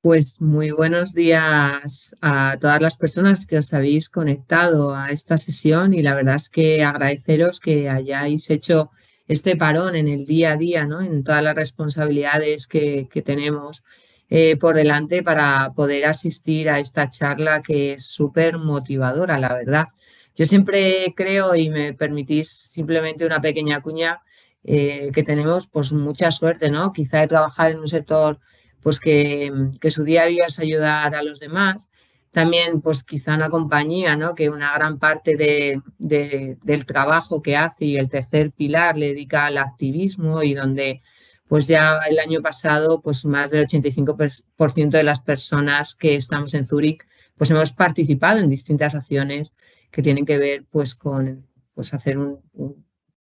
Pues muy buenos días a todas las personas que os habéis conectado a esta sesión y la verdad es que agradeceros que hayáis hecho este parón en el día a día, ¿no? En todas las responsabilidades que tenemos por delante para poder asistir a esta charla que es súper motivadora, la verdad. Yo siempre creo, y me permitís simplemente una pequeña cuña, que tenemos pues mucha suerte, ¿no? Quizá de trabajar en un sector pues que su día a día es ayudar a los demás. También, pues quizá una compañía, ¿no? Que una gran parte del trabajo que hace y el tercer pilar le dedica al activismo y donde, pues ya el año pasado, pues más del 85% de las personas que estamos en Zúrich, pues hemos participado en distintas acciones que tienen que ver, pues con, pues hacer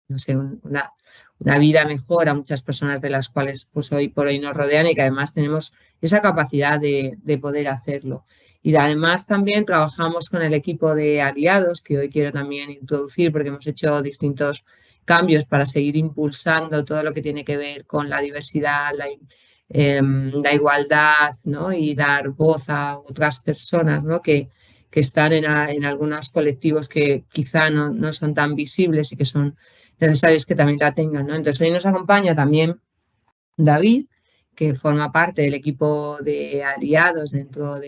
no sé, una vida mejor a muchas personas de las cuales pues hoy por hoy nos rodean y que además tenemos esa capacidad de poder hacerlo. Y además también trabajamos con el equipo de aliados, que hoy quiero también introducir porque hemos hecho distintos cambios para seguir impulsando todo lo que tiene que ver con la diversidad, la igualdad, ¿no? Y dar voz a otras personas, ¿no? Que están en algunos colectivos que quizá no son tan visibles y que son necesarios que también la tengan, ¿no? Entonces hoy nos acompaña también David, que forma parte del equipo de aliados dentro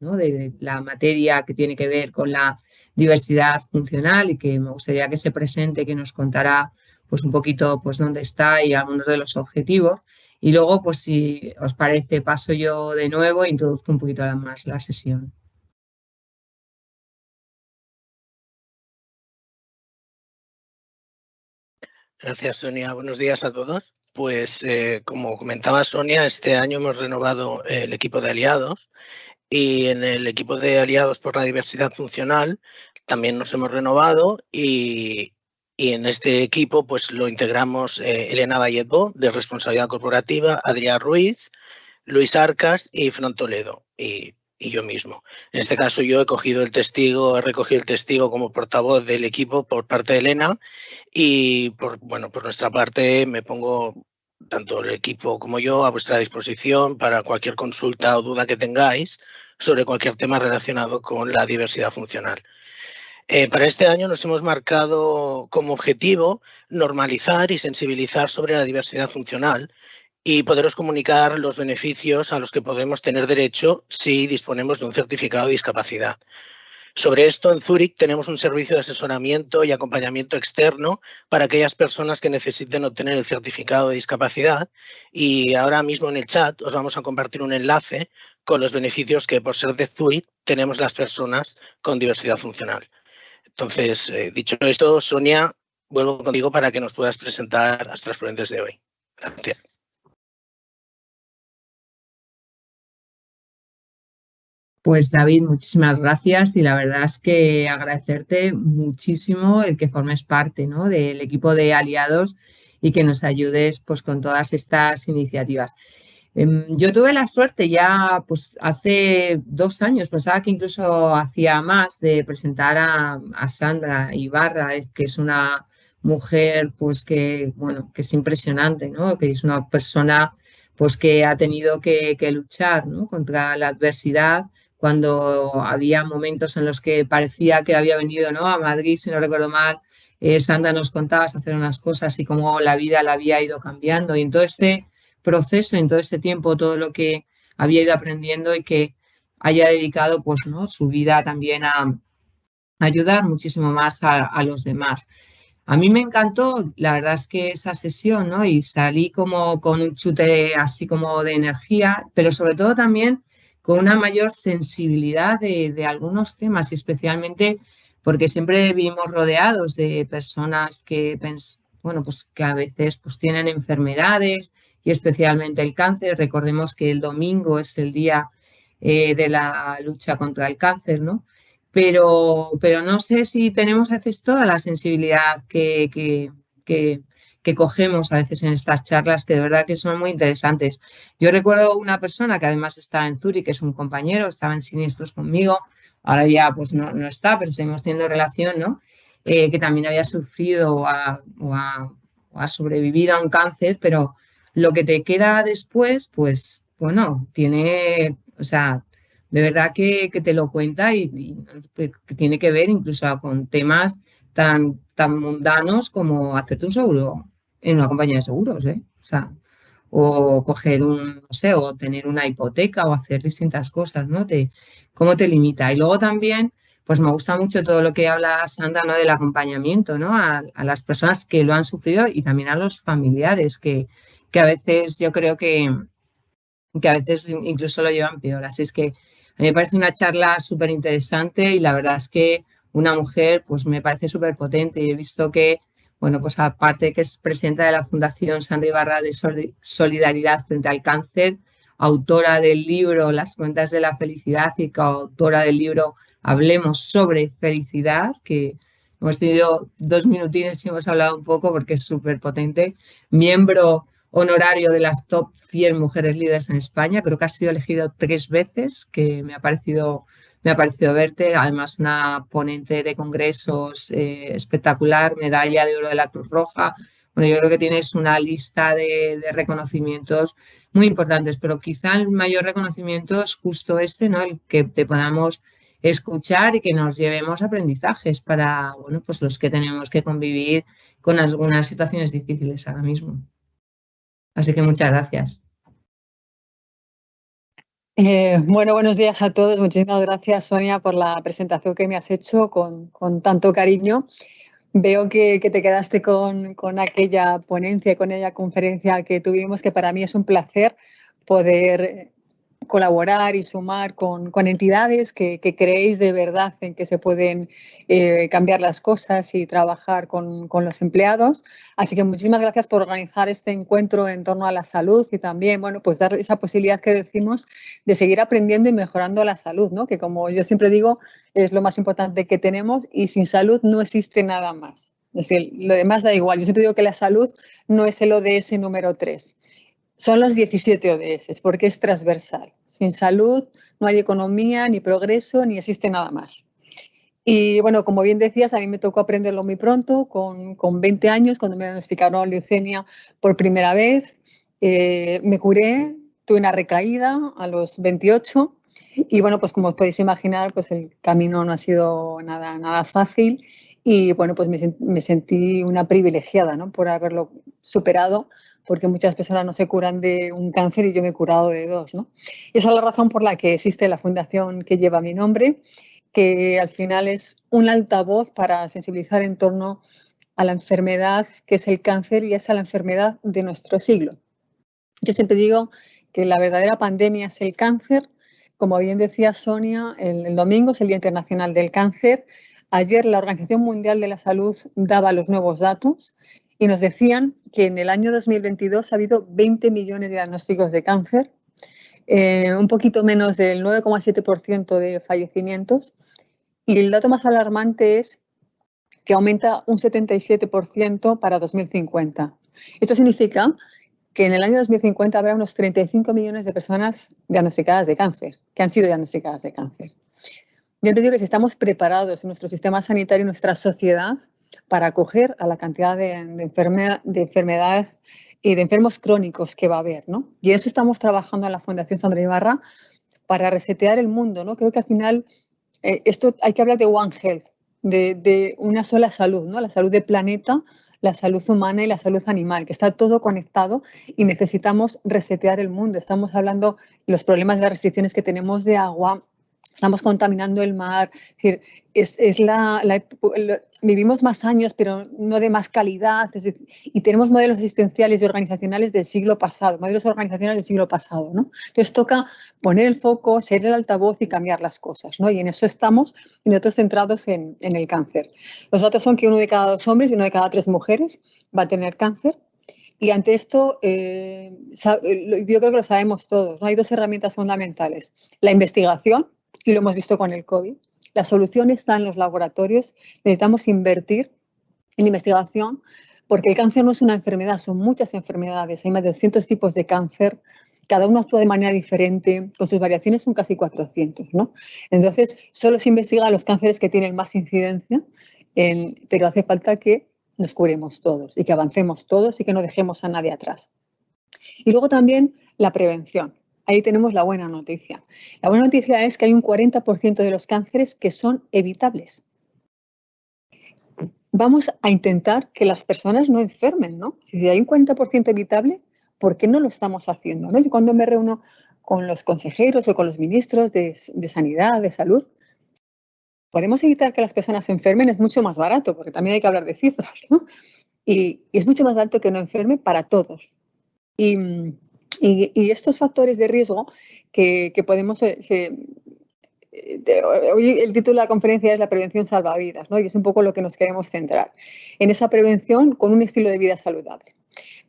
¿no? de la materia que tiene que ver con la diversidad funcional y que me gustaría que se presente, que nos contará pues un poquito pues dónde está y algunos de los objetivos. Y luego, pues si os parece, paso yo de nuevo e introduzco un poquito más la sesión. Gracias, Sonia. Buenos días a todos. Pues como comentaba Sonia, este año hemos renovado el equipo de aliados y en el equipo de aliados por la diversidad funcional también nos hemos renovado y en este equipo pues lo integramos Elena Valletbo, de responsabilidad corporativa, Adrián Ruiz, Luis Arcas y Fran Toledo y yo mismo. En este caso yo he recogido el testigo como portavoz del equipo por parte de Elena y por nuestra parte me pongo tanto el equipo como yo a vuestra disposición para cualquier consulta o duda que tengáis sobre cualquier tema relacionado con la diversidad funcional. Para este año nos hemos marcado como objetivo normalizar y sensibilizar sobre la diversidad funcional y poderos comunicar los beneficios a los que podemos tener derecho si disponemos de un certificado de discapacidad. Sobre esto, en Zúrich tenemos un servicio de asesoramiento y acompañamiento externo para aquellas personas que necesiten obtener el certificado de discapacidad y ahora mismo en el chat os vamos a compartir un enlace con los beneficios que por ser de Zúrich tenemos las personas con diversidad funcional. Entonces, dicho esto, Sonia, vuelvo contigo para que nos puedas presentar a nuestros ponentes de hoy. Gracias. Pues David, muchísimas gracias y la verdad es que agradecerte muchísimo el que formes parte, ¿no? Del equipo de aliados y que nos ayudes pues con todas estas iniciativas. Yo tuve la suerte ya pues hace 2 años, pensaba que incluso hacía más, de presentar a Sandra Ibarra, que es una mujer pues que, bueno, que es impresionante, ¿no? Que es una persona pues que ha tenido que luchar, ¿no? Contra la adversidad cuando había momentos en los que parecía que había venido, ¿no? A Madrid, si no recuerdo mal. Sandra nos contabas hacer unas cosas y cómo la vida la había ido cambiando y en todo este proceso, en todo este tiempo, todo lo que había ido aprendiendo y que haya dedicado pues, ¿no? su vida también a ayudar muchísimo más a los demás. A mí me encantó, la verdad es que esa sesión, ¿no? Y salí como con un chute así como de energía, pero sobre todo también con una mayor sensibilidad de algunos temas y especialmente porque siempre vivimos rodeados de personas que, bueno, pues que a veces pues tienen enfermedades y especialmente el cáncer. Recordemos que el domingo es el día de la lucha contra el cáncer, ¿no? Pero no sé si tenemos a veces toda la sensibilidad que, que cogemos a veces en estas charlas, que de verdad que son muy interesantes. Yo recuerdo una persona que además está en Zúrich, que es un compañero, estaba en Siniestros conmigo, ahora ya pues no está, pero seguimos teniendo relación, ¿no? Que también había sufrido o ha sobrevivido a un cáncer, pero lo que te queda después, pues bueno, tiene, o sea, de verdad que te lo cuenta que tiene que ver incluso con temas tan mundanos como hacerte un seguro en una compañía de seguros, ¿eh? O sea, o coger no sé, o tener una hipoteca o hacer distintas cosas, ¿no? Cómo te limita. Y luego también, pues me gusta mucho todo lo que habla Sandra, ¿no? Del acompañamiento, ¿no? A las personas que lo han sufrido y también a los familiares que a veces yo creo que a veces incluso lo llevan peor. Así es que a mí me parece una charla súper interesante y la verdad es que una mujer pues me parece súper potente y he visto que, bueno, pues aparte de que es presidenta de la Fundación Sandra Ibarra de Solidaridad frente al Cáncer, autora del libro Las cuentas de la felicidad y coautora del libro Hablemos sobre felicidad, que hemos tenido 2 minutines y hemos hablado un poco porque es súper potente, miembro honorario de las top 100 mujeres líderes en España. Creo que has sido elegido 3 veces, que me ha parecido verte. Además, una ponente de congresos espectacular, medalla de oro de la Cruz Roja. Bueno, yo creo que tienes una lista de reconocimientos muy importantes, pero quizá el mayor reconocimiento es justo este, ¿no? El que te podamos escuchar y que nos llevemos aprendizajes para, bueno, pues los que tenemos que convivir con algunas situaciones difíciles ahora mismo. Así que muchas gracias. Bueno, buenos días a todos. Muchísimas gracias, Sonia, por la presentación que me has hecho con tanto cariño. Veo que te quedaste con aquella ponencia, con aquella conferencia que tuvimos, que para mí es un placer poder colaborar y sumar con entidades que creéis de verdad en que se pueden cambiar las cosas y trabajar con los empleados. Así que muchísimas gracias por organizar este encuentro en torno a la salud y también, bueno, pues dar esa posibilidad que decimos de seguir aprendiendo y mejorando la salud, ¿no? Que como yo siempre digo, es lo más importante que tenemos y sin salud no existe nada más. Es decir, lo demás da igual. Yo siempre digo que la salud no es el ODS número 3. Son los 17 ODS, porque es transversal. Sin salud no hay economía, ni progreso, ni existe nada más. Y bueno, como bien decías, a mí me tocó aprenderlo muy pronto, con 20 años, cuando me diagnosticaron leucemia por primera vez. Me curé, tuve una recaída a los 28 y bueno, pues como os podéis imaginar, pues el camino no ha sido nada fácil y bueno, pues me sentí una privilegiada, ¿no? Por haberlo superado, porque muchas personas no se curan de un cáncer y yo me he curado de 2, ¿no? Y esa es la razón por la que existe la fundación que lleva mi nombre, que al final es un altavoz para sensibilizar en torno a la enfermedad que es el cáncer y es a la enfermedad de nuestro siglo. Yo siempre digo que la verdadera pandemia es el cáncer. Como bien decía Sonia, el domingo es el Día Internacional del Cáncer. Ayer la Organización Mundial de la Salud daba los nuevos datos y nos decían que en el año 2022 ha habido 20 millones de diagnósticos de cáncer, un poquito menos del 9,7% de fallecimientos. Y el dato más alarmante es que aumenta un 77% para 2050. Esto significa que en el año 2050 habrá unos 35 millones de personas diagnosticadas de cáncer, que han sido diagnosticadas de cáncer. Yo te digo que si estamos preparados en nuestro sistema sanitario y nuestra sociedad para acoger a la cantidad de enfermedades y de enfermos crónicos que va a haber, ¿no? Y eso estamos trabajando en la Fundación Sandra Ibarra para resetear el mundo, ¿no? Creo que al final esto hay que hablar de One Health, de una sola salud, ¿no? La salud del planeta, la salud humana y la salud animal, que está todo conectado y necesitamos resetear el mundo. Estamos hablando de los problemas de las restricciones que tenemos de agua, estamos contaminando el mar, es decir, vivimos más años, pero no de más calidad, y tenemos modelos existenciales y organizacionales del siglo pasado, modelos organizacionales del siglo pasado, ¿no? Entonces toca poner el foco, ser el altavoz y cambiar las cosas, ¿no? Y en eso estamos, y nosotros centrados en el cáncer. Los datos son que 1 de cada 2 hombres y 1 de cada 3 mujeres va a tener cáncer. Y ante esto, yo creo que lo sabemos todos, ¿no? Hay 2 herramientas fundamentales. La investigación, y lo hemos visto con el COVID. La solución está en los laboratorios. Necesitamos invertir en investigación porque el cáncer no es una enfermedad, son muchas enfermedades. Hay más de 200 tipos de cáncer. Cada uno actúa de manera diferente, con sus variaciones son casi 400, ¿no? Entonces, solo se investigan los cánceres que tienen más incidencia, pero hace falta que nos curemos todos y que avancemos todos y que no dejemos a nadie atrás. Y luego también la prevención. ahí tenemos la buena noticia. La buena noticia es que hay un 40% de los cánceres que son evitables. Vamos a intentar que las personas no enfermen, ¿no? Si hay un 40% evitable, ¿por qué no lo estamos haciendo, ¿no? Yo cuando me reúno con los consejeros o con los ministros de Sanidad, de Salud, podemos evitar que las personas se enfermen, es mucho más barato, porque también hay que hablar de cifras, ¿no? Y es mucho más barato que no enferme para todos. Y estos factores de riesgo que podemos... Hoy el título de la conferencia es la prevención salvavidas, ¿no? Y es un poco lo que nos queremos centrar, en esa prevención con un estilo de vida saludable.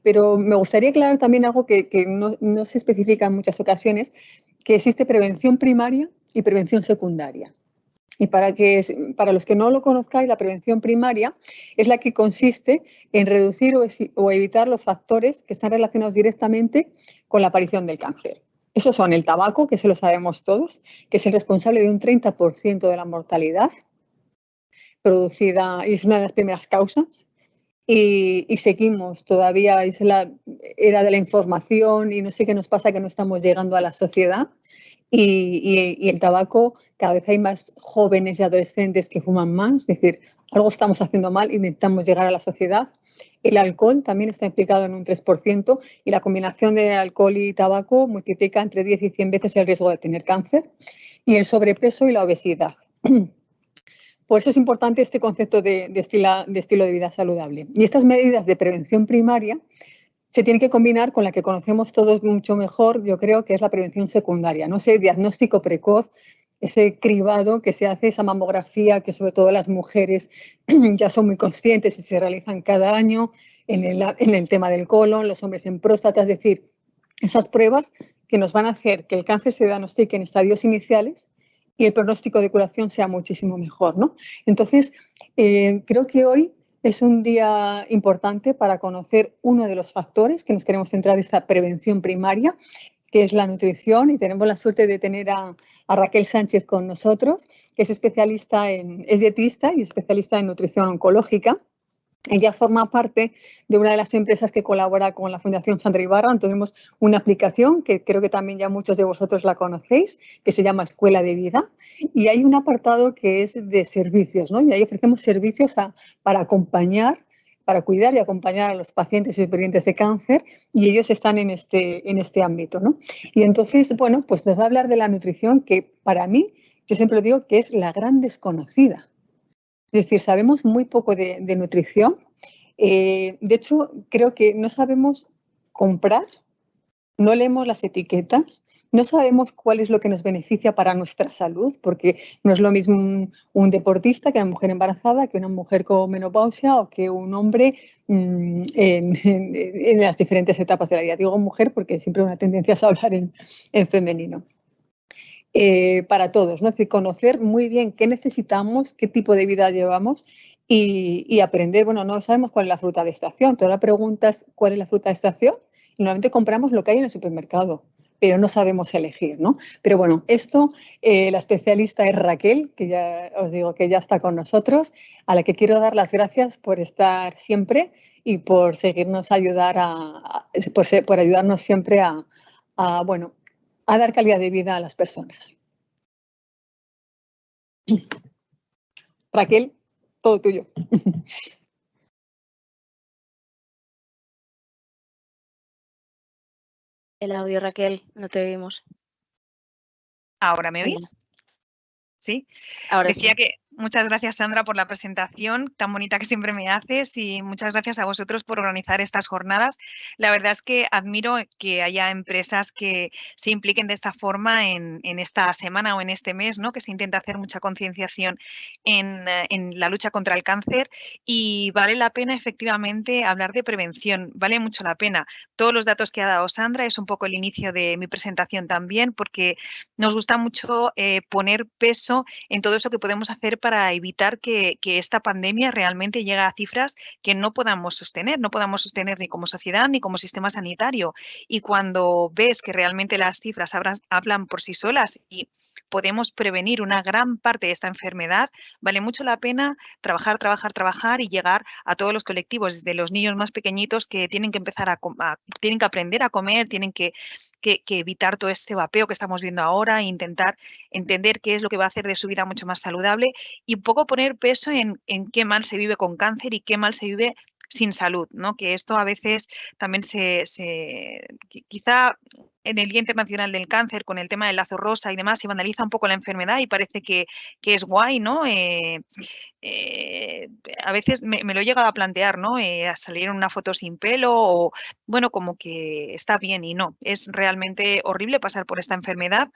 Pero me gustaría aclarar también algo que no se especifica en muchas ocasiones, que existe prevención primaria y prevención secundaria. Y para los que no lo conozcáis, la prevención primaria es la que consiste en reducir o evitar los factores que están relacionados directamente con la aparición del cáncer. Esos son el tabaco, que se lo sabemos todos, que es el responsable de un 30% de la mortalidad producida y es una de las primeras causas. Y seguimos, todavía es la era de la información y no sé qué nos pasa que no estamos llegando a la sociedad. Y el tabaco, cada vez hay más jóvenes y adolescentes que fuman más, es decir, algo estamos haciendo mal y necesitamos llegar a la sociedad. El alcohol también está implicado en un 3% y la combinación de alcohol y tabaco multiplica entre 10 y 100 veces el riesgo de tener cáncer. Y el sobrepeso y la obesidad. Por eso es importante este concepto de estilo de vida saludable. Y estas medidas de prevención primaria se tienen que combinar con la que conocemos todos mucho mejor, yo creo que es la prevención secundaria, ¿no? Ese diagnóstico precoz, ese cribado que se hace, esa mamografía que sobre todo las mujeres ya son muy conscientes y se realizan cada año en el tema del colon, los hombres en próstata, es decir, esas pruebas que nos van a hacer que el cáncer se diagnostique en estadios iniciales y el pronóstico de curación sea muchísimo mejor, ¿no? Entonces, creo que hoy es un día importante para conocer uno de los factores que nos queremos centrar en esta prevención primaria, que es la nutrición, y tenemos la suerte de tener a Raquel Sánchez con nosotros, que es es dietista y especialista en nutrición oncológica. Ella forma parte de una de las empresas que colabora con la Fundación Sandra Ibarra. Tenemos una aplicación que creo que también ya muchos de vosotros la conocéis, que se llama Escuela de Vida. Y hay un apartado que es de servicios, ¿no? Y ahí ofrecemos servicios para acompañar, para cuidar y acompañar a los pacientes y supervivientes de cáncer, y ellos están en este ámbito, ¿no? Y entonces, bueno, pues nos va a hablar de la nutrición, que para mí, yo siempre digo que es la gran desconocida. Es decir, sabemos muy poco de nutrición. De hecho, creo que no sabemos comprar, no leemos las etiquetas, no sabemos cuál es lo que nos beneficia para nuestra salud, porque no es lo mismo un deportista que una mujer embarazada, que una mujer con menopausia o que un hombre en las diferentes etapas de la vida. Digo mujer porque siempre hay una tendencia a hablar en femenino. Para todos, ¿no? Es decir, conocer muy bien qué necesitamos, qué tipo de vida llevamos y aprender. Bueno, no sabemos cuál es la fruta de estación. Todas las preguntas, ¿cuál es la fruta de estación? Y normalmente compramos lo que hay en el supermercado, pero no sabemos elegir, ¿no? Pero bueno, esto, la especialista es Raquel, que ya os digo que ya está con nosotros, a la que quiero dar las gracias por estar siempre y por seguirnos por ayudarnos siempre a dar calidad de vida a las personas. Raquel, todo tuyo. El audio, Raquel, no te oímos. ¿Ahora me oís? Sí. Ahora Decía sí. que muchas gracias, Sandra, por la presentación tan bonita que siempre me haces, y muchas gracias a vosotros por organizar estas jornadas. La verdad es que admiro que haya empresas que se impliquen de esta forma en esta semana o en este mes, ¿no? Que se intenta hacer mucha concienciación en la lucha contra el cáncer, y vale la pena efectivamente hablar de prevención, vale mucho la pena. Todos los datos que ha dado Sandra es un poco el inicio de mi presentación también, porque nos gusta mucho poner peso en todo eso que podemos hacer para evitar que esta pandemia realmente llegue a cifras que no podamos sostener ni como sociedad ni como sistema sanitario. Y cuando ves que realmente las cifras hablan por sí solas y podemos prevenir una gran parte de esta enfermedad, vale mucho la pena trabajar y llegar a todos los colectivos, desde los niños más pequeñitos que tienen que empezar tienen que aprender a comer, tienen que evitar todo este vapeo que estamos viendo ahora, e intentar entender qué es lo que va a hacer de su vida mucho más saludable y un poco poner peso en qué mal se vive con cáncer y qué mal se vive sin salud, ¿no? Que esto a veces también quizá en el Día Internacional del Cáncer, con el tema del lazo rosa y demás, se banaliza un poco la enfermedad y parece que es guay, ¿no? A veces me lo he llegado a plantear, ¿no? A salir en una foto sin pelo o, bueno, como que está bien y no. Es realmente horrible pasar por esta enfermedad.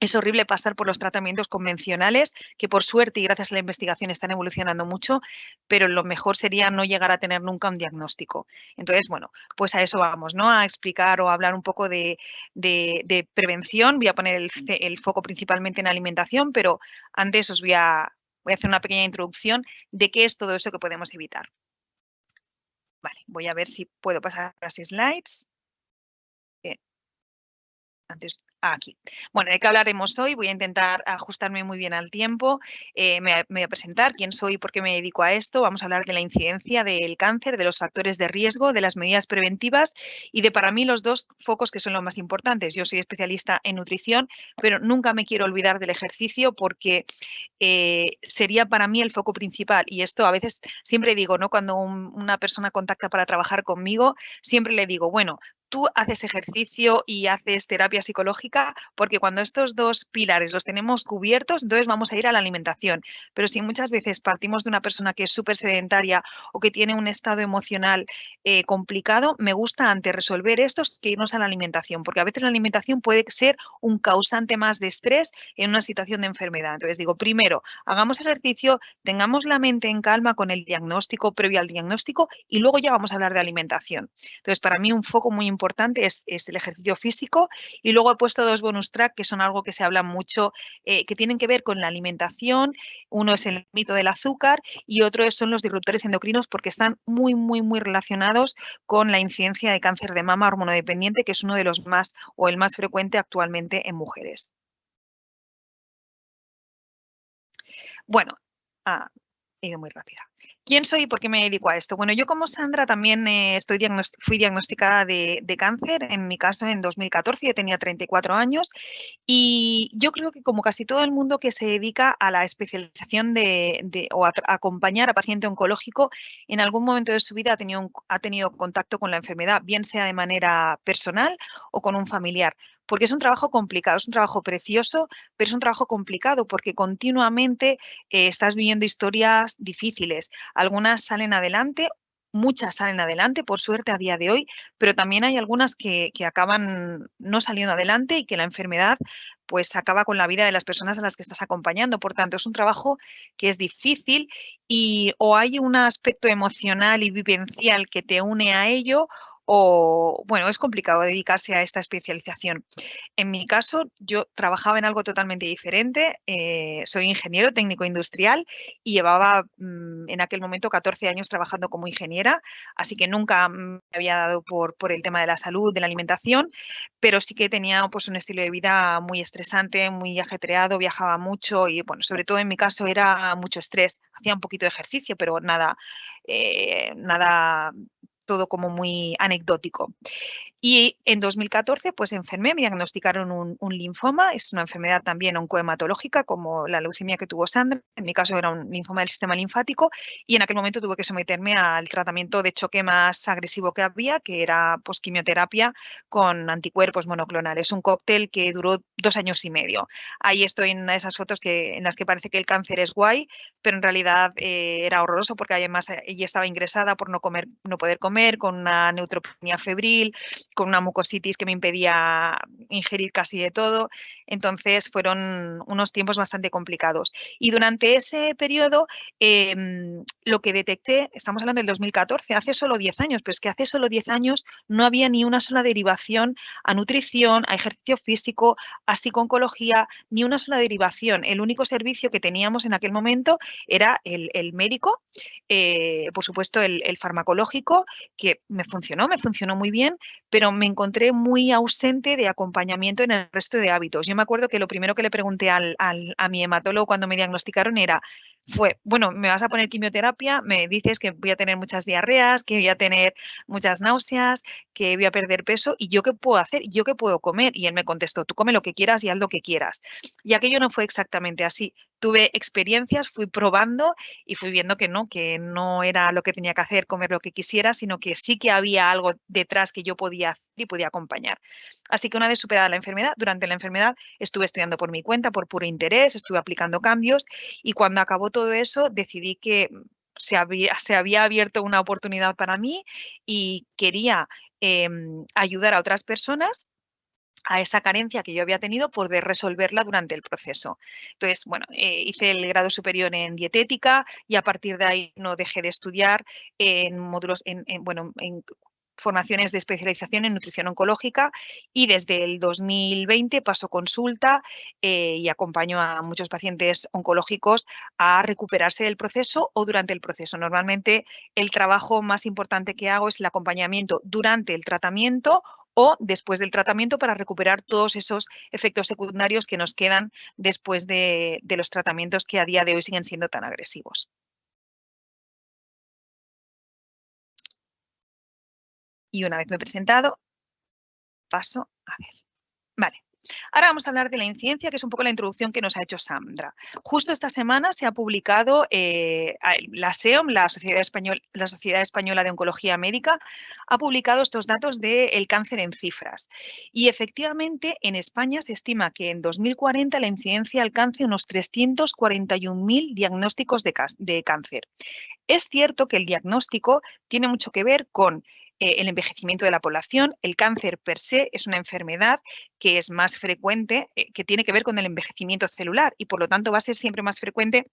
Es horrible pasar por los tratamientos convencionales, que por suerte y gracias a la investigación están evolucionando mucho, pero lo mejor sería no llegar a tener nunca un diagnóstico. Entonces, bueno, pues a eso vamos, ¿no? A explicar o a hablar un poco de prevención. Voy a poner el foco principalmente en alimentación, pero antes voy a hacer una pequeña introducción de qué es todo eso que podemos evitar. Vale, voy a ver si puedo pasar las slides. Antes, aquí. Bueno, ¿de qué hablaremos hoy? Voy a intentar ajustarme muy bien al tiempo. Me voy a presentar quién soy y por qué me dedico a esto. Vamos a hablar de la incidencia del cáncer, de los factores de riesgo, de las medidas preventivas y de, para mí, los dos focos que son los más importantes. Yo soy especialista en nutrición, pero nunca me quiero olvidar del ejercicio porque sería para mí el foco principal. Y esto a veces siempre digo, ¿no? Cuando una persona contacta para trabajar conmigo, siempre le digo, bueno, tú haces ejercicio y haces terapia psicológica porque cuando estos dos pilares los tenemos cubiertos, entonces vamos a ir a la alimentación. Pero si muchas veces partimos de una persona que es súper sedentaria o que tiene un estado emocional complicado, me gusta antes resolver estos que irnos a la alimentación, porque a veces la alimentación puede ser un causante más de estrés en una situación de enfermedad. Entonces digo, primero, hagamos ejercicio, tengamos la mente en calma con el diagnóstico, previo al diagnóstico, y luego ya vamos a hablar de alimentación. Entonces, para mí un foco muy importante es el ejercicio físico y luego he puesto dos bonus track que son algo que se habla mucho, que tienen que ver con la alimentación. Uno es el mito del azúcar y otro son los disruptores endocrinos porque están muy, muy, muy relacionados con la incidencia de cáncer de mama hormonodependiente, que es uno de los más o el más frecuente actualmente en mujeres. Bueno, he ido muy rápida. ¿Quién soy y por qué me dedico a esto? Bueno, yo como Sandra también fui diagnosticada de cáncer, en mi caso en 2014, yo tenía 34 años y yo creo que como casi todo el mundo que se dedica a la especialización o a acompañar a paciente oncológico, en algún momento de su vida ha tenido contacto con la enfermedad, bien sea de manera personal o con un familiar. Porque es un trabajo complicado, es un trabajo precioso, pero es un trabajo complicado porque continuamente estás viviendo historias difíciles. Algunas salen adelante, muchas salen adelante, por suerte a día de hoy, pero también hay algunas que acaban no saliendo adelante y que la enfermedad pues acaba con la vida de las personas a las que estás acompañando. Por tanto, es un trabajo que es difícil y o hay un aspecto emocional y vivencial que te une a ello o, bueno, es complicado dedicarse a esta especialización. En mi caso, yo trabajaba en algo totalmente diferente. Soy ingeniero técnico industrial y llevaba en aquel momento 14 años trabajando como ingeniera, así que nunca me había dado por el tema de la salud, de la alimentación, pero sí que tenía pues, un estilo de vida muy estresante, muy ajetreado, viajaba mucho y, bueno, sobre todo en mi caso era mucho estrés. Hacía un poquito de ejercicio, pero nada, todo como muy anecdótico. Y en 2014 pues enfermé, me diagnosticaron un linfoma, es una enfermedad también oncohematológica como la leucemia que tuvo Sandra, en mi caso era un linfoma del sistema linfático y en aquel momento tuve que someterme al tratamiento de choque más agresivo que había, que era pues, quimioterapia con anticuerpos monoclonales, un cóctel que duró 2 años y medio. Ahí estoy en una de esas fotos en las que parece que el cáncer es guay, pero en realidad era horroroso porque además ella estaba ingresada por no poder comer comer, con una neutropenia febril, con una mucositis que me impedía ingerir casi de todo. Entonces fueron unos tiempos bastante complicados. Y durante ese periodo lo que detecté, estamos hablando del 2014, hace solo 10 años, pero es que hace solo 10 años no había ni una sola derivación a nutrición, a ejercicio físico, a psico-oncología, ni una sola derivación. El único servicio que teníamos en aquel momento era el médico, por supuesto el farmacológico, que me funcionó muy bien, pero me encontré muy ausente de acompañamiento en el resto de hábitos. Yo me acuerdo que lo primero que le pregunté a mi hematólogo cuando me diagnosticaron fue, bueno, me vas a poner quimioterapia, me dices que voy a tener muchas diarreas, que voy a tener muchas náuseas, que voy a perder peso, ¿y yo qué puedo hacer? ¿Yo qué puedo comer? Y él me contestó, tú come lo que quieras y haz lo que quieras. Y aquello no fue exactamente así. Tuve experiencias, fui probando y fui viendo que no era lo que tenía que hacer, comer lo que quisiera, sino que sí que había algo detrás que yo podía hacer y podía acompañar. Así que una vez superada la enfermedad, durante la enfermedad estuve estudiando por mi cuenta, por puro interés, estuve aplicando cambios y cuando acabó todo eso decidí que se había abierto una oportunidad para mí y quería ayudar a otras personas a esa carencia que yo había tenido, poder resolverla durante el proceso. Entonces, bueno, hice el grado superior en dietética y a partir de ahí no dejé de estudiar en módulos, en formaciones de especialización en nutrición oncológica y desde el 2020 paso consulta y acompaño a muchos pacientes oncológicos a recuperarse del proceso o durante el proceso. Normalmente el trabajo más importante que hago es el acompañamiento durante el tratamiento o después del tratamiento para recuperar todos esos efectos secundarios que nos quedan después de los tratamientos que a día de hoy siguen siendo tan agresivos. Y una vez me he presentado, paso a ver. Vale. Ahora vamos a hablar de la incidencia, que es un poco la introducción que nos ha hecho Sandra. Justo esta semana se ha publicado la SEOM, la Sociedad Española de Oncología Médica, ha publicado estos datos del cáncer en cifras. Y efectivamente en España se estima que en 2040 la incidencia alcance unos 341.000 diagnósticos de cáncer. Es cierto que el diagnóstico tiene mucho que ver con el envejecimiento de la población. El cáncer per se es una enfermedad que es más frecuente, que tiene que ver con el envejecimiento celular y por lo tanto va a ser siempre más frecuente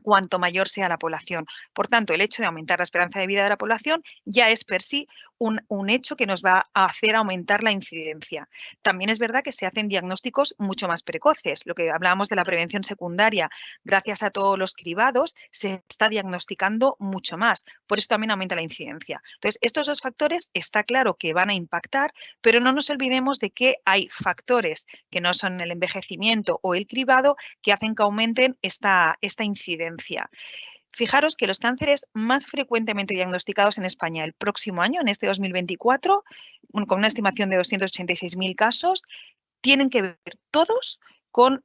cuanto mayor sea la población. Por tanto, el hecho de aumentar la esperanza de vida de la población ya es per sí un hecho que nos va a hacer aumentar la incidencia. También es verdad que se hacen diagnósticos mucho más precoces. Lo que hablábamos de la prevención secundaria, gracias a todos los cribados, se está diagnosticando mucho más. Por eso también aumenta la incidencia. Entonces, estos dos factores está claro que van a impactar, pero no nos olvidemos de que hay factores que no son el envejecimiento o el cribado que hacen que aumenten esta incidencia. Fijaros que los cánceres más frecuentemente diagnosticados en España el próximo año, en este 2024, con una estimación de 286.000 casos, tienen que ver todos con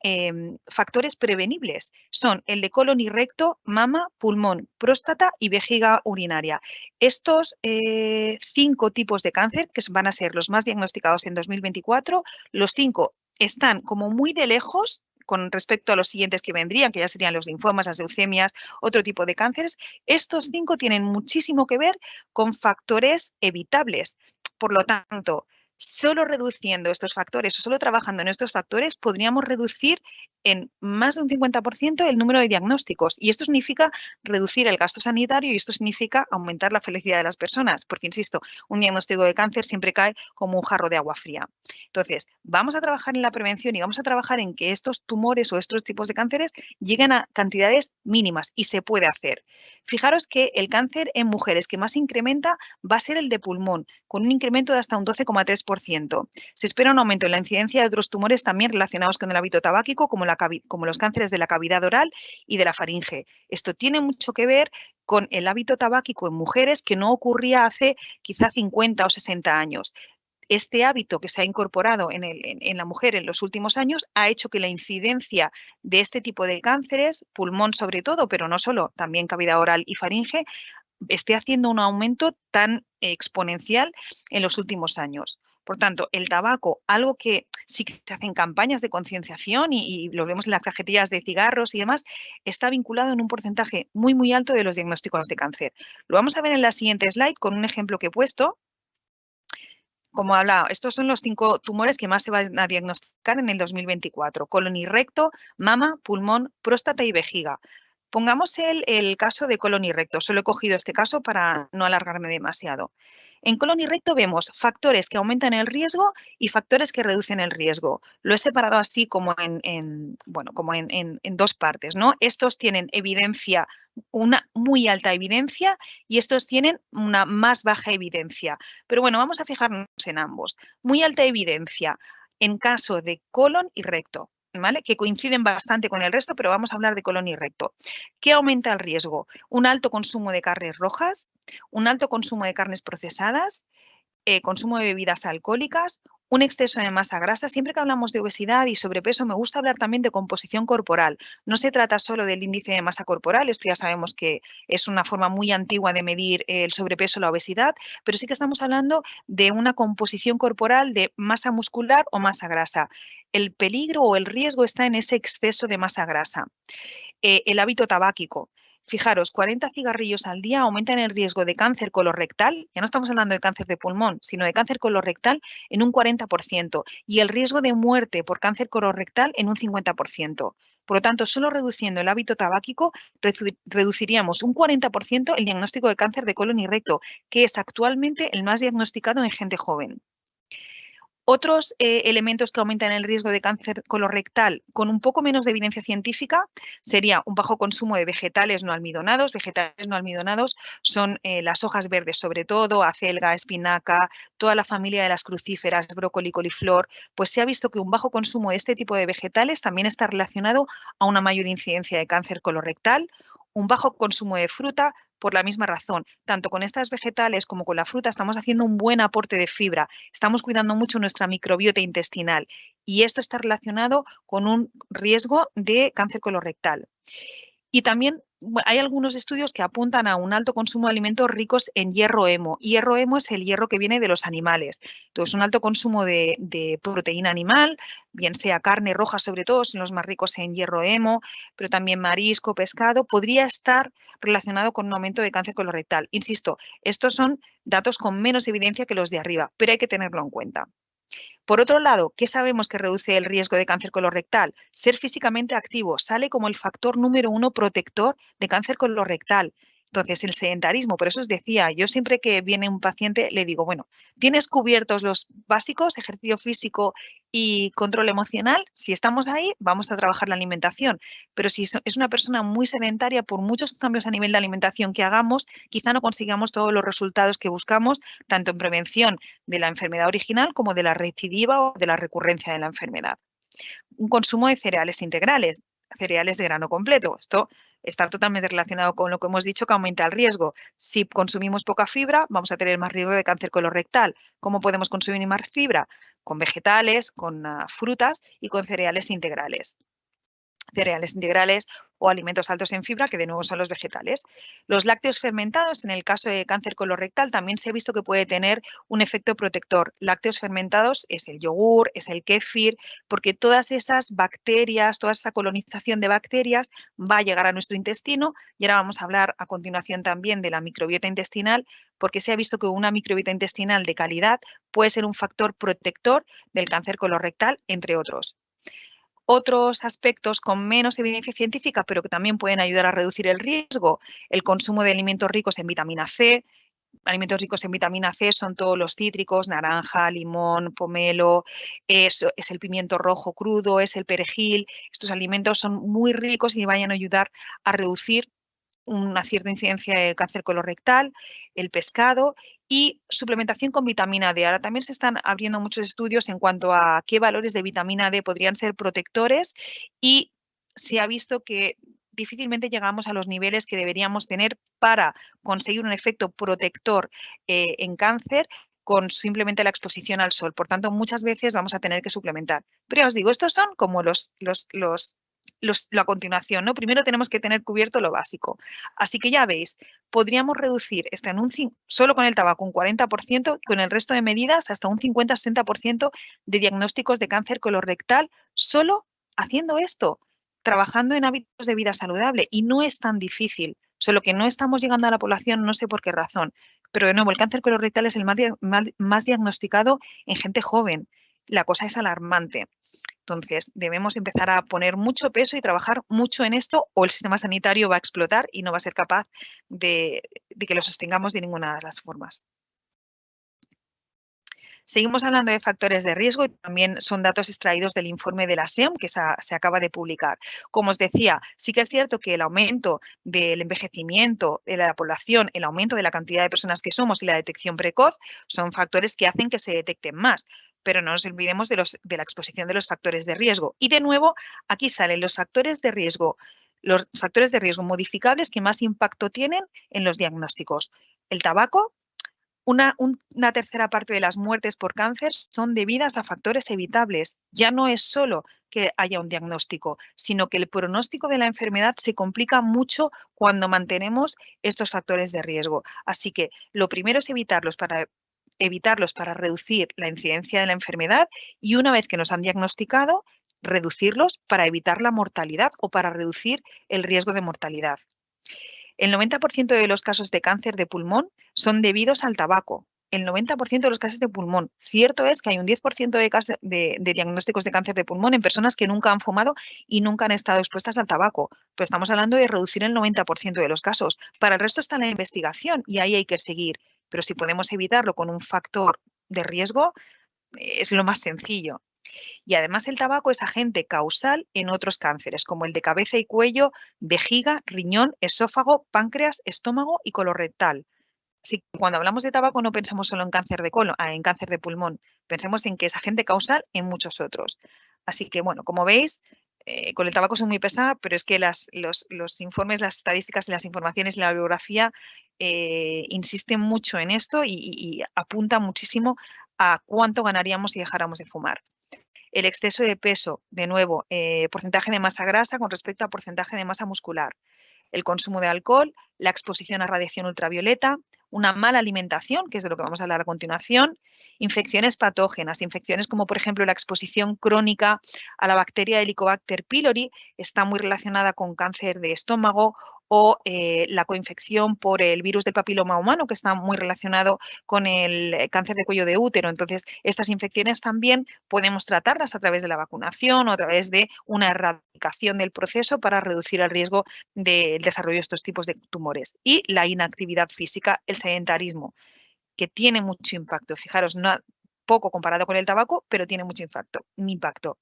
factores prevenibles. Son el de colon y recto, mama, pulmón, próstata y vejiga urinaria. Estos 5 tipos de cáncer, que van a ser los más diagnosticados en 2024, los 5 están como muy de lejos con respecto a los siguientes que vendrían, que ya serían los linfomas, las leucemias, otro tipo de cánceres. Estos 5 tienen muchísimo que ver con factores evitables. Por lo tanto, solo reduciendo estos factores o solo trabajando en estos factores podríamos reducir en más de un 50% el número de diagnósticos y esto significa reducir el gasto sanitario y esto significa aumentar la felicidad de las personas porque, insisto, un diagnóstico de cáncer siempre cae como un jarro de agua fría. Entonces, vamos a trabajar en la prevención y vamos a trabajar en que estos tumores o estos tipos de cánceres lleguen a cantidades mínimas y se puede hacer. Fijaros que el cáncer en mujeres que más incrementa va a ser el de pulmón, con un incremento de hasta un 12,3%. Se espera un aumento en la incidencia de otros tumores también relacionados con el hábito tabáquico, como los cánceres de la cavidad oral y de la faringe. Esto tiene mucho que ver con el hábito tabáquico en mujeres que no ocurría hace quizá 50 o 60 años. Este hábito que se ha incorporado en la mujer en los últimos años ha hecho que la incidencia de este tipo de cánceres, pulmón sobre todo, pero no solo, también cavidad oral y faringe, esté haciendo un aumento tan exponencial en los últimos años. Por tanto, el tabaco, algo que sí que se hacen campañas de concienciación y lo vemos en las cajetillas de cigarros y demás, está vinculado en un porcentaje muy, muy alto de los diagnósticos de cáncer. Lo vamos a ver en la siguiente slide con un ejemplo que he puesto. Como he hablado, estos son los 5 tumores que más se van a diagnosticar en el 2024. Colon y recto, mama, pulmón, próstata y vejiga. Pongamos el caso de colon y recto. Solo he cogido este caso para no alargarme demasiado. En colon y recto vemos factores que aumentan el riesgo y factores que reducen el riesgo. Lo he separado así como en 2 partes, ¿no? Estos tienen evidencia, una muy alta evidencia, y estos tienen una más baja evidencia. Pero bueno, vamos a fijarnos en ambos. Muy alta evidencia en caso de colon y recto, ¿vale? Que coinciden bastante con el resto, pero vamos a hablar de colon y recto. ¿Qué aumenta el riesgo? Un alto consumo de carnes rojas, un alto consumo de carnes procesadas, consumo de bebidas alcohólicas, un exceso de masa grasa. Siempre que hablamos de obesidad y sobrepeso, me gusta hablar también de composición corporal. No se trata solo del índice de masa corporal, esto ya sabemos que es una forma muy antigua de medir el sobrepeso o la obesidad, pero sí que estamos hablando de una composición corporal de masa muscular o masa grasa. El peligro o el riesgo está en ese exceso de masa grasa. El hábito tabáquico. Fijaros, 40 cigarrillos al día aumentan el riesgo de cáncer colorectal, ya no estamos hablando de cáncer de pulmón, sino de cáncer colorectal en un 40% y el riesgo de muerte por cáncer colorectal en un 50%. Por lo tanto, solo reduciendo el hábito tabáquico reduciríamos un 40% el diagnóstico de cáncer de colon y recto, que es actualmente el más diagnosticado en gente joven. Otros elementos que aumentan el riesgo de cáncer colorectal con un poco menos de evidencia científica sería un bajo consumo de vegetales no almidonados. Vegetales no almidonados son las hojas verdes, sobre todo, acelga, espinaca, toda la familia de las crucíferas, brócoli, coliflor. Pues se ha visto que un bajo consumo de este tipo de vegetales también está relacionado a una mayor incidencia de cáncer colorectal. Un bajo consumo de fruta, por la misma razón, tanto con estas vegetales como con la fruta estamos haciendo un buen aporte de fibra, estamos cuidando mucho nuestra microbiota intestinal y esto está relacionado con un riesgo de cáncer colorectal. Y también hay algunos estudios que apuntan a un alto consumo de alimentos ricos en hierro hemo. Hierro hemo es el hierro que viene de los animales. Entonces, un alto consumo de proteína animal, bien sea carne roja, sobre todo, son los más ricos en hierro hemo, pero también marisco, pescado, podría estar relacionado con un aumento de cáncer colorectal. Insisto, estos son datos con menos evidencia que los de arriba, pero hay que tenerlo en cuenta. Por otro lado, ¿qué sabemos que reduce el riesgo de cáncer colorectal? Ser físicamente activo sale como el factor número 1 protector de cáncer colorectal. Entonces, el sedentarismo, por eso os decía, yo siempre que viene un paciente le digo, bueno, ¿tienes cubiertos los básicos, ejercicio físico y control emocional? Si estamos ahí, vamos a trabajar la alimentación. Pero si es una persona muy sedentaria, por muchos cambios a nivel de alimentación que hagamos, quizá no consigamos todos los resultados que buscamos, tanto en prevención de la enfermedad original como de la recidiva o de la recurrencia de la enfermedad. Un consumo de cereales integrales, cereales de grano completo. Esto está totalmente relacionado con lo que hemos dicho, que aumenta el riesgo. Si consumimos poca fibra, vamos a tener más riesgo de cáncer colorectal. ¿Cómo podemos consumir más fibra? Con vegetales, con frutas y con cereales integrales. Cereales integrales o alimentos altos en fibra, que de nuevo son los vegetales. Los lácteos fermentados, en el caso de cáncer colorectal, también se ha visto que puede tener un efecto protector. Lácteos fermentados es el yogur, es el kéfir, porque todas esas bacterias, toda esa colonización de bacterias va a llegar a nuestro intestino, y ahora vamos a hablar a continuación también de la microbiota intestinal, porque se ha visto que una microbiota intestinal de calidad puede ser un factor protector del cáncer colorectal, entre otros. Otros aspectos con menos evidencia científica, pero que también pueden ayudar a reducir el riesgo, el consumo de alimentos ricos en vitamina C. Alimentos ricos en vitamina C son todos los cítricos, naranja, limón, pomelo, es el pimiento rojo crudo, es el perejil. Estos alimentos son muy ricos y van a ayudar a reducir una cierta incidencia del cáncer colorectal, el pescado y suplementación con vitamina D. Ahora también se están abriendo muchos estudios en cuanto a qué valores de vitamina D podrían ser protectores y se ha visto que difícilmente llegamos a los niveles que deberíamos tener para conseguir un efecto protector en cáncer con simplemente la exposición al sol. Por tanto, muchas veces vamos a tener que suplementar. Pero ya os digo, estos son como la continuación, ¿no? Primero tenemos que tener cubierto lo básico. Así que ya veis, podríamos reducir solo con el tabaco un 40% y con el resto de medidas hasta un 50-60% de diagnósticos de cáncer colorectal solo haciendo esto, trabajando en hábitos de vida saludable. Y no es tan difícil, solo que no estamos llegando a la población, no sé por qué razón. Pero de nuevo, el cáncer colorectal es el más diagnosticado en gente joven. La cosa es alarmante. Entonces, debemos empezar a poner mucho peso y trabajar mucho en esto o el sistema sanitario va a explotar y no va a ser capaz de que lo sostengamos de ninguna de las formas. Seguimos hablando de factores de riesgo y también son datos extraídos del informe de la SEOM que se acaba de publicar. Como os decía, sí que es cierto que el aumento del envejecimiento de la población, el aumento de la cantidad de personas que somos y la detección precoz son factores que hacen que se detecten más. Pero no nos olvidemos de la exposición de los factores de riesgo. Y de nuevo, aquí salen los factores de riesgo modificables que más impacto tienen en los diagnósticos. El tabaco. Una tercera parte de las muertes por cáncer son debidas a factores evitables. Ya no es solo que haya un diagnóstico, sino que el pronóstico de la enfermedad se complica mucho cuando mantenemos estos factores de riesgo. Así que lo primero es evitarlos para reducir la incidencia de la enfermedad y una vez que nos han diagnosticado, reducirlos para evitar la mortalidad o para reducir el riesgo de mortalidad. El 90% de los casos de cáncer de pulmón son debidos al tabaco. El 90% de los casos de pulmón. Cierto es que hay un 10% de diagnósticos de cáncer de pulmón en personas que nunca han fumado y nunca han estado expuestas al tabaco. Pero estamos hablando de reducir el 90% de los casos. Para el resto está la investigación y ahí hay que seguir. Pero si podemos evitarlo con un factor de riesgo, es lo más sencillo. Y además el tabaco es agente causal en otros cánceres, como el de cabeza y cuello, vejiga, riñón, esófago, páncreas, estómago y colorectal. Así que cuando hablamos de tabaco no pensemos solo en cáncer de colon, en cáncer de pulmón, pensemos en que es agente causal en muchos otros. Así que, bueno, como veis, con el tabaco soy muy pesada, pero es que los informes, las estadísticas y las informaciones y la bibliografía insisten mucho en esto y apuntan muchísimo a cuánto ganaríamos si dejáramos de fumar. El exceso de peso, de nuevo, porcentaje de masa grasa con respecto a porcentaje de masa muscular. El consumo de alcohol, la exposición a radiación ultravioleta, una mala alimentación, que es de lo que vamos a hablar a continuación, infecciones patógenas, infecciones como por ejemplo la exposición crónica a la bacteria Helicobacter pylori, está muy relacionada con cáncer de estómago, o la coinfección por el virus del papiloma humano, que está muy relacionado con el cáncer de cuello de útero. Entonces, estas infecciones también podemos tratarlas a través de la vacunación o a través de una erradicación del proceso para reducir el riesgo del desarrollo de estos tipos de tumores. Y la inactividad física, el sedentarismo, que tiene mucho impacto. Fijaros, poco comparado con el tabaco, pero tiene mucho impacto.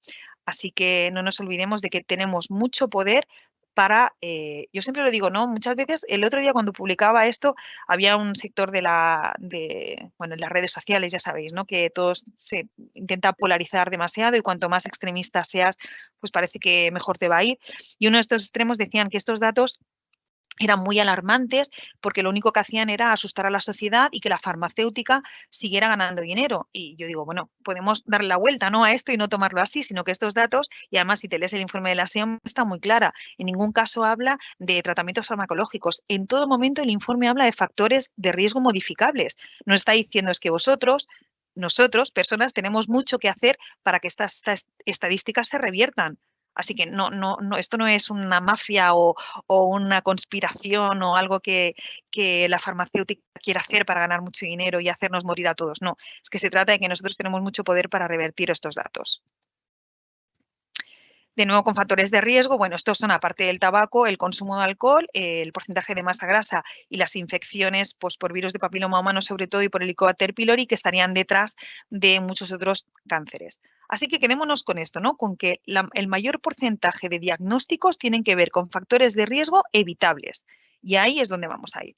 Así que no nos olvidemos de que tenemos mucho poder para, yo siempre lo digo, ¿no? Muchas veces, el otro día cuando publicaba esto, había un sector en las redes sociales, ya sabéis, ¿no? Que todos se intenta polarizar demasiado y cuanto más extremista seas, pues parece que mejor te va a ir. Y uno de estos extremos decían que estos datos eran muy alarmantes porque lo único que hacían era asustar a la sociedad y que la farmacéutica siguiera ganando dinero. Y yo digo, bueno, podemos darle la vuelta, ¿no?, a esto y no tomarlo así, sino que estos datos, y además si te lees el informe de la SEOM, está muy clara. En ningún caso habla de tratamientos farmacológicos. En todo momento el informe habla de factores de riesgo modificables. Nos está diciendo es que nosotros, personas, tenemos mucho que hacer para que estas estadísticas se reviertan. Así que esto no es una mafia o una conspiración o algo que la farmacéutica quiera hacer para ganar mucho dinero y hacernos morir a todos. No, es que se trata de que nosotros tenemos mucho poder para revertir estos datos. De nuevo, con factores de riesgo, bueno, estos son, aparte del tabaco, el consumo de alcohol, el porcentaje de masa grasa y las infecciones pues, por virus de papiloma humano, sobre todo, y por Helicobacter pylori, que estarían detrás de muchos otros cánceres. Así que quedémonos con esto, ¿no? Con que el mayor porcentaje de diagnósticos tienen que ver con factores de riesgo evitables. Y ahí es donde vamos a ir.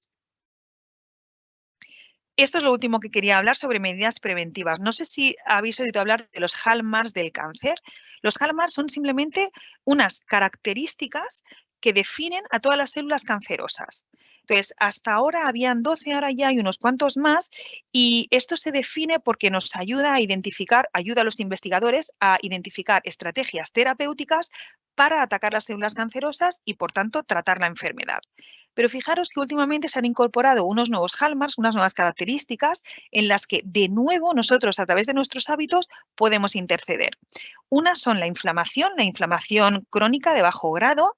Esto es lo último que quería hablar sobre medidas preventivas. No sé si habéis oído hablar de los hallmarks del cáncer. Los hallmarks son simplemente unas características que definen a todas las células cancerosas. Entonces, hasta ahora habían 12, ahora ya hay unos cuantos más y esto se define porque nos ayuda a identificar, ayuda a los investigadores a identificar estrategias terapéuticas para atacar las células cancerosas y, por tanto, tratar la enfermedad. Pero fijaros que últimamente se han incorporado unos nuevos hallmarks, unas nuevas características en las que, de nuevo, nosotros, a través de nuestros hábitos, podemos interceder. Unas son la inflamación crónica de bajo grado.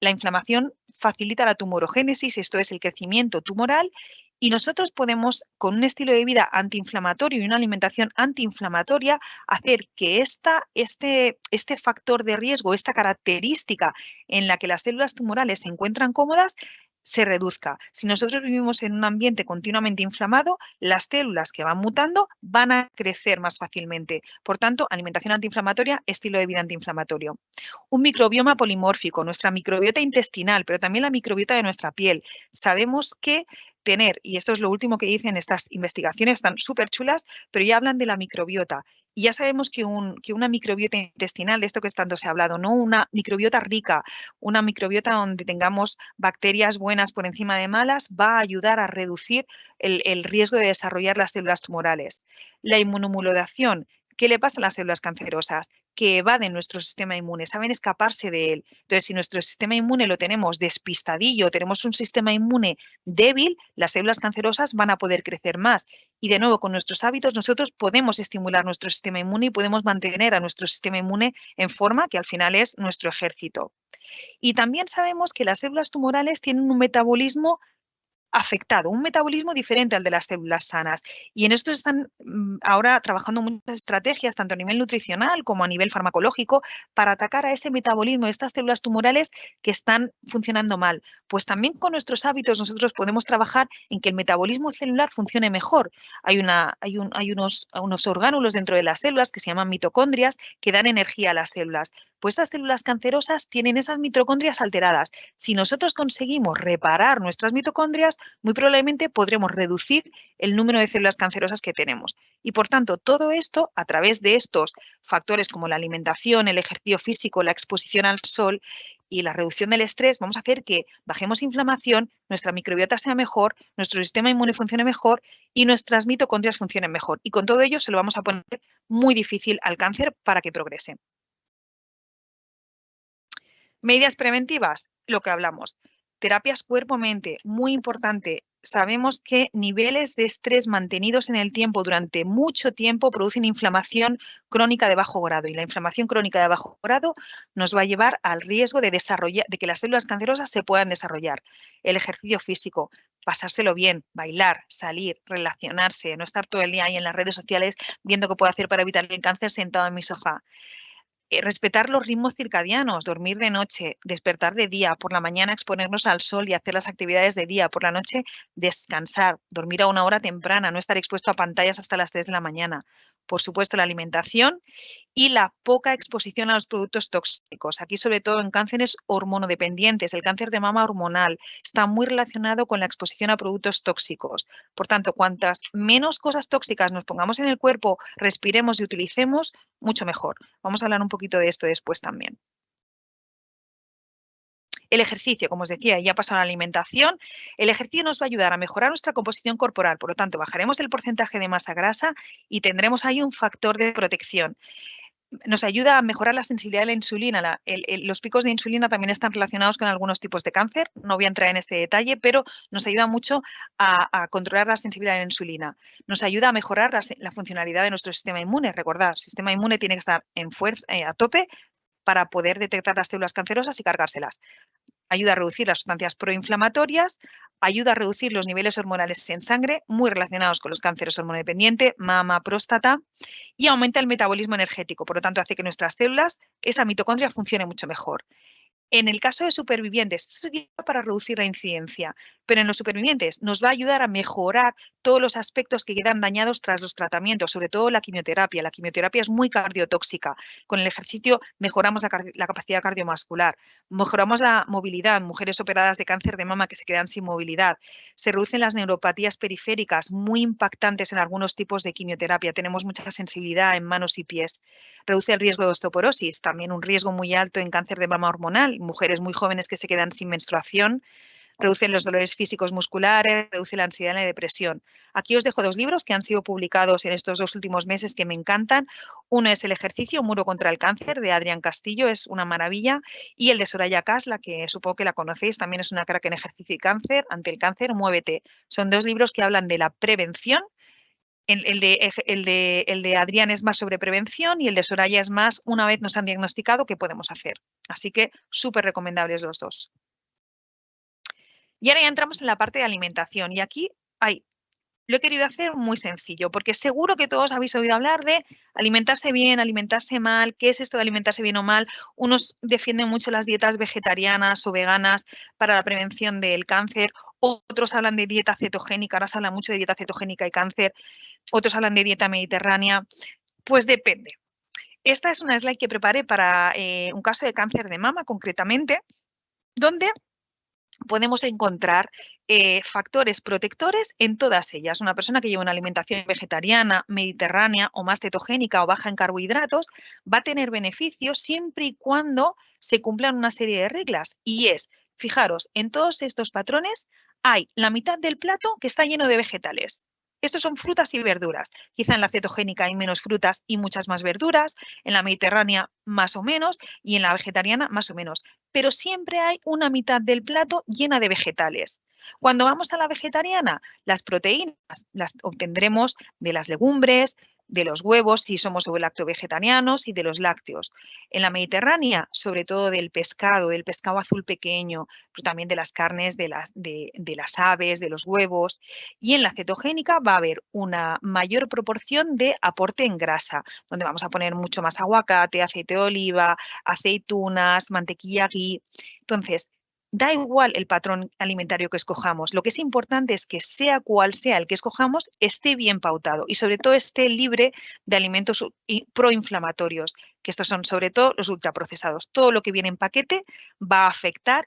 La inflamación facilita la tumorogénesis, esto es el crecimiento tumoral, y nosotros podemos, con un estilo de vida antiinflamatorio y una alimentación antiinflamatoria, hacer que este factor de riesgo, esta característica en la que las células tumorales se encuentran cómodas, se reduzca. Si nosotros vivimos en un ambiente continuamente inflamado, las células que van mutando van a crecer más fácilmente. Por tanto, alimentación antiinflamatoria, estilo de vida antiinflamatorio. Un microbioma polimórfico, nuestra microbiota intestinal, pero también la microbiota de nuestra piel. Sabemos que tener, y esto es lo último que dicen estas investigaciones, están súper chulas, pero ya hablan de la microbiota. Y ya sabemos que una microbiota intestinal, de esto que tanto se ha hablado, ¿no? Una microbiota rica, una microbiota donde tengamos bacterias buenas por encima de malas, va a ayudar a reducir el riesgo de desarrollar las células tumorales. La inmunomodulación. ¿Qué le pasa a las células cancerosas? Que evaden nuestro sistema inmune, saben escaparse de él. Entonces, si nuestro sistema inmune lo tenemos despistadillo, tenemos un sistema inmune débil, las células cancerosas van a poder crecer más. Y de nuevo, con nuestros hábitos, nosotros podemos estimular nuestro sistema inmune y podemos mantener a nuestro sistema inmune en forma, que al final es nuestro ejército. Y también sabemos que las células tumorales tienen un metabolismo afectado, un metabolismo diferente al de las células sanas. Y en esto están ahora trabajando muchas estrategias, tanto a nivel nutricional como a nivel farmacológico, para atacar a ese metabolismo de estas células tumorales que están funcionando mal. Pues también con nuestros hábitos nosotros podemos trabajar en que el metabolismo celular funcione mejor. Hay unos orgánulos dentro de las células que se llaman mitocondrias que dan energía a las células. Pues estas células cancerosas tienen esas mitocondrias alteradas. Si nosotros conseguimos reparar nuestras mitocondrias, muy probablemente podremos reducir el número de células cancerosas que tenemos. Y por tanto, todo esto, a través de estos factores como la alimentación, el ejercicio físico, la exposición al sol y la reducción del estrés, vamos a hacer que bajemos inflamación, nuestra microbiota sea mejor, nuestro sistema inmune funcione mejor y nuestras mitocondrias funcionen mejor. Y con todo ello se lo vamos a poner muy difícil al cáncer para que progrese. Medidas preventivas, lo que hablamos. Terapias cuerpo-mente, muy importante. Sabemos que niveles de estrés mantenidos en el tiempo durante mucho tiempo producen inflamación crónica de bajo grado y la inflamación crónica de bajo grado nos va a llevar al riesgo de que las células cancerosas se puedan desarrollar. El ejercicio físico, pasárselo bien, bailar, salir, relacionarse, no estar todo el día ahí en las redes sociales viendo qué puedo hacer para evitar el cáncer sentado en mi sofá. Respetar los ritmos circadianos, dormir de noche, despertar de día, por la mañana exponernos al sol y hacer las actividades de día, por la noche descansar, dormir a una hora temprana, no estar expuesto a pantallas hasta las 3 de la mañana. Por supuesto, la alimentación y la poca exposición a los productos tóxicos. Aquí, sobre todo en cánceres hormonodependientes, el cáncer de mama hormonal está muy relacionado con la exposición a productos tóxicos. Por tanto, cuantas menos cosas tóxicas nos pongamos en el cuerpo, respiremos y utilicemos, mucho mejor. Vamos a hablar un poquito de esto después también. El ejercicio, como os decía, ya pasó a la alimentación. El ejercicio nos va a ayudar a mejorar nuestra composición corporal, por lo tanto, bajaremos el porcentaje de masa grasa y tendremos ahí un factor de protección. Nos ayuda a mejorar la sensibilidad de la insulina. Los picos de insulina también están relacionados con algunos tipos de cáncer. No voy a entrar en este detalle, pero nos ayuda mucho a controlar la sensibilidad de la insulina. Nos ayuda a mejorar la funcionalidad de nuestro sistema inmune. Recordad, el sistema inmune tiene que estar a tope para poder detectar las células cancerosas y cargárselas. Ayuda a reducir las sustancias proinflamatorias, ayuda a reducir los niveles hormonales en sangre, muy relacionados con los cánceres hormonodependientes, mama, próstata, y aumenta el metabolismo energético. Por lo tanto, hace que nuestras células, esa mitocondria, funcione mucho mejor. En el caso de supervivientes, esto sería para reducir la incidencia, pero en los supervivientes nos va a ayudar a mejorar todos los aspectos que quedan dañados tras los tratamientos, sobre todo la quimioterapia. La quimioterapia es muy cardiotóxica. Con el ejercicio mejoramos la capacidad cardiovascular, mejoramos la movilidad en mujeres operadas de cáncer de mama que se quedan sin movilidad. Se reducen las neuropatías periféricas, muy impactantes en algunos tipos de quimioterapia. Tenemos mucha sensibilidad en manos y pies. Reduce el riesgo de osteoporosis, también un riesgo muy alto en cáncer de mama hormonal, mujeres muy jóvenes que se quedan sin menstruación. reduce los dolores físicos musculares, reduce la ansiedad y la depresión. Aquí os dejo 2 libros que han sido publicados en estos 2 últimos meses que me encantan. Uno es El ejercicio, Muro contra el cáncer, de Adrián Castillo, es una maravilla. Y el de Soraya Casla, que supongo que la conocéis, también es una crack en ejercicio y cáncer, ante el cáncer, Muévete. Son 2 libros que hablan de la prevención. El de Adrián es más sobre prevención y el de Soraya es más, una vez nos han diagnosticado, ¿qué podemos hacer? Así que súper recomendables los 2. Y ahora ya entramos en la parte de alimentación. Y aquí lo he querido hacer muy sencillo, porque seguro que todos habéis oído hablar de alimentarse bien, alimentarse mal. ¿Qué es esto de alimentarse bien o mal? Unos defienden mucho las dietas vegetarianas o veganas para la prevención del cáncer. Otros hablan de dieta cetogénica. Ahora se habla mucho de dieta cetogénica y cáncer. Otros hablan de dieta mediterránea. Pues depende. Esta es una slide que preparé para un caso de cáncer de mama, concretamente, donde podemos encontrar factores protectores en todas ellas. Una persona que lleva una alimentación vegetariana, mediterránea o más cetogénica o baja en carbohidratos va a tener beneficios siempre y cuando se cumplan una serie de reglas. Y es, fijaros, en todos estos patrones hay la mitad del plato que está lleno de vegetales. Estos son frutas y verduras. Quizá en la cetogénica hay menos frutas y muchas más verduras, en la mediterránea más o menos y en la vegetariana más o menos. Pero siempre hay una mitad del plato llena de vegetales. Cuando vamos a la vegetariana, las proteínas las obtendremos de las legumbres, de los huevos si somos lacto-vegetarianos y de los lácteos. En la mediterránea, sobre todo del pescado azul pequeño, pero también de las carnes, de las aves, de los huevos. Y en la cetogénica va a haber una mayor proporción de aporte en grasa, donde vamos a poner mucho más aguacate, aceite de oliva, aceitunas, mantequilla ghee. Entonces, da igual el patrón alimentario que escojamos. Lo que es importante es que sea cual sea el que escojamos, esté bien pautado y sobre todo esté libre de alimentos proinflamatorios, que estos son sobre todo los ultraprocesados. Todo lo que viene en paquete va a afectar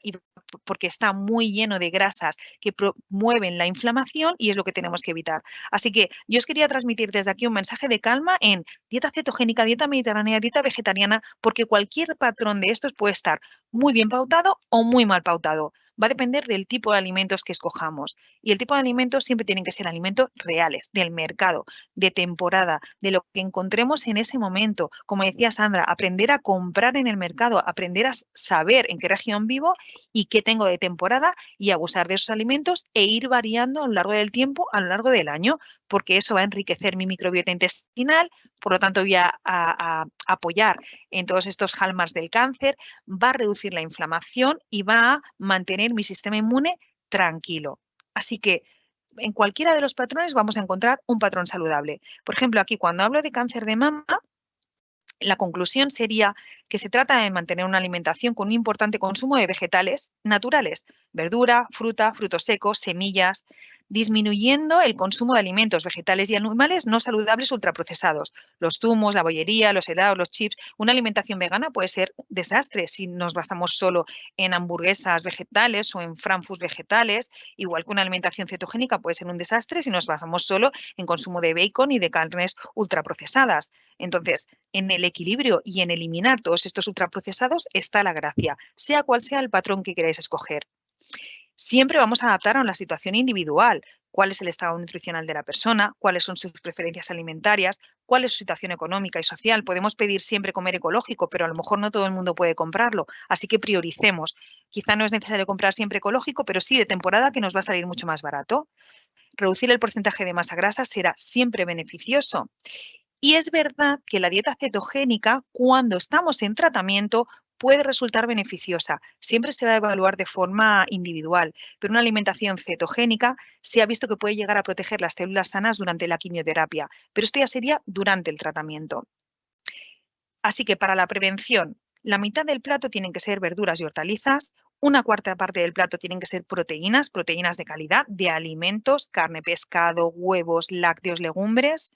porque está muy lleno de grasas que promueven la inflamación y es lo que tenemos que evitar. Así que yo os quería transmitir desde aquí un mensaje de calma en dieta cetogénica, dieta mediterránea, dieta vegetariana, porque cualquier patrón de estos puede estar muy bien pautado o muy mal pautado. Va a depender del tipo de alimentos que escojamos. Y el tipo de alimentos siempre tienen que ser alimentos reales, del mercado, de temporada, de lo que encontremos en ese momento. Como decía Sandra, aprender a comprar en el mercado, aprender a saber en qué región vivo y qué tengo de temporada y abusar de esos alimentos e ir variando a lo largo del tiempo, a lo largo del año, porque eso va a enriquecer mi microbiota intestinal, por lo tanto voy a apoyar en todos estos hallmarks del cáncer, va a reducir la inflamación y va a mantener mi sistema inmune tranquilo. Así que en cualquiera de los patrones vamos a encontrar un patrón saludable. Por ejemplo, aquí cuando hablo de cáncer de mama, la conclusión sería que se trata de mantener una alimentación con un importante consumo de vegetales naturales, verdura, fruta, frutos secos, semillas, disminuyendo el consumo de alimentos vegetales y animales no saludables ultraprocesados, los zumos, la bollería, los helados, los chips. Una alimentación vegana puede ser un desastre si nos basamos solo en hamburguesas vegetales o en frankfurts vegetales, igual que una alimentación cetogénica puede ser un desastre si nos basamos solo en consumo de bacon y de carnes ultraprocesadas. Entonces, en el equilibrio y en eliminar todos estos ultraprocesados está la gracia, sea cual sea el patrón que queráis escoger. Siempre vamos a adaptar a la situación individual, cuál es el estado nutricional de la persona, cuáles son sus preferencias alimentarias, cuál es su situación económica y social. Podemos pedir siempre comer ecológico, pero a lo mejor no todo el mundo puede comprarlo, así que prioricemos. Quizá no es necesario comprar siempre ecológico, pero sí de temporada que nos va a salir mucho más barato. Reducir el porcentaje de masa grasa será siempre beneficioso. Y es verdad que la dieta cetogénica, cuando estamos en tratamiento, puede resultar beneficiosa. Siempre se va a evaluar de forma individual, pero una alimentación cetogénica se ha visto que puede llegar a proteger las células sanas durante la quimioterapia, pero esto ya sería durante el tratamiento. Así que para la prevención, la mitad del plato tienen que ser verduras y hortalizas, una cuarta parte del plato tienen que ser proteínas de calidad, de alimentos, carne, pescado, huevos, lácteos, legumbres.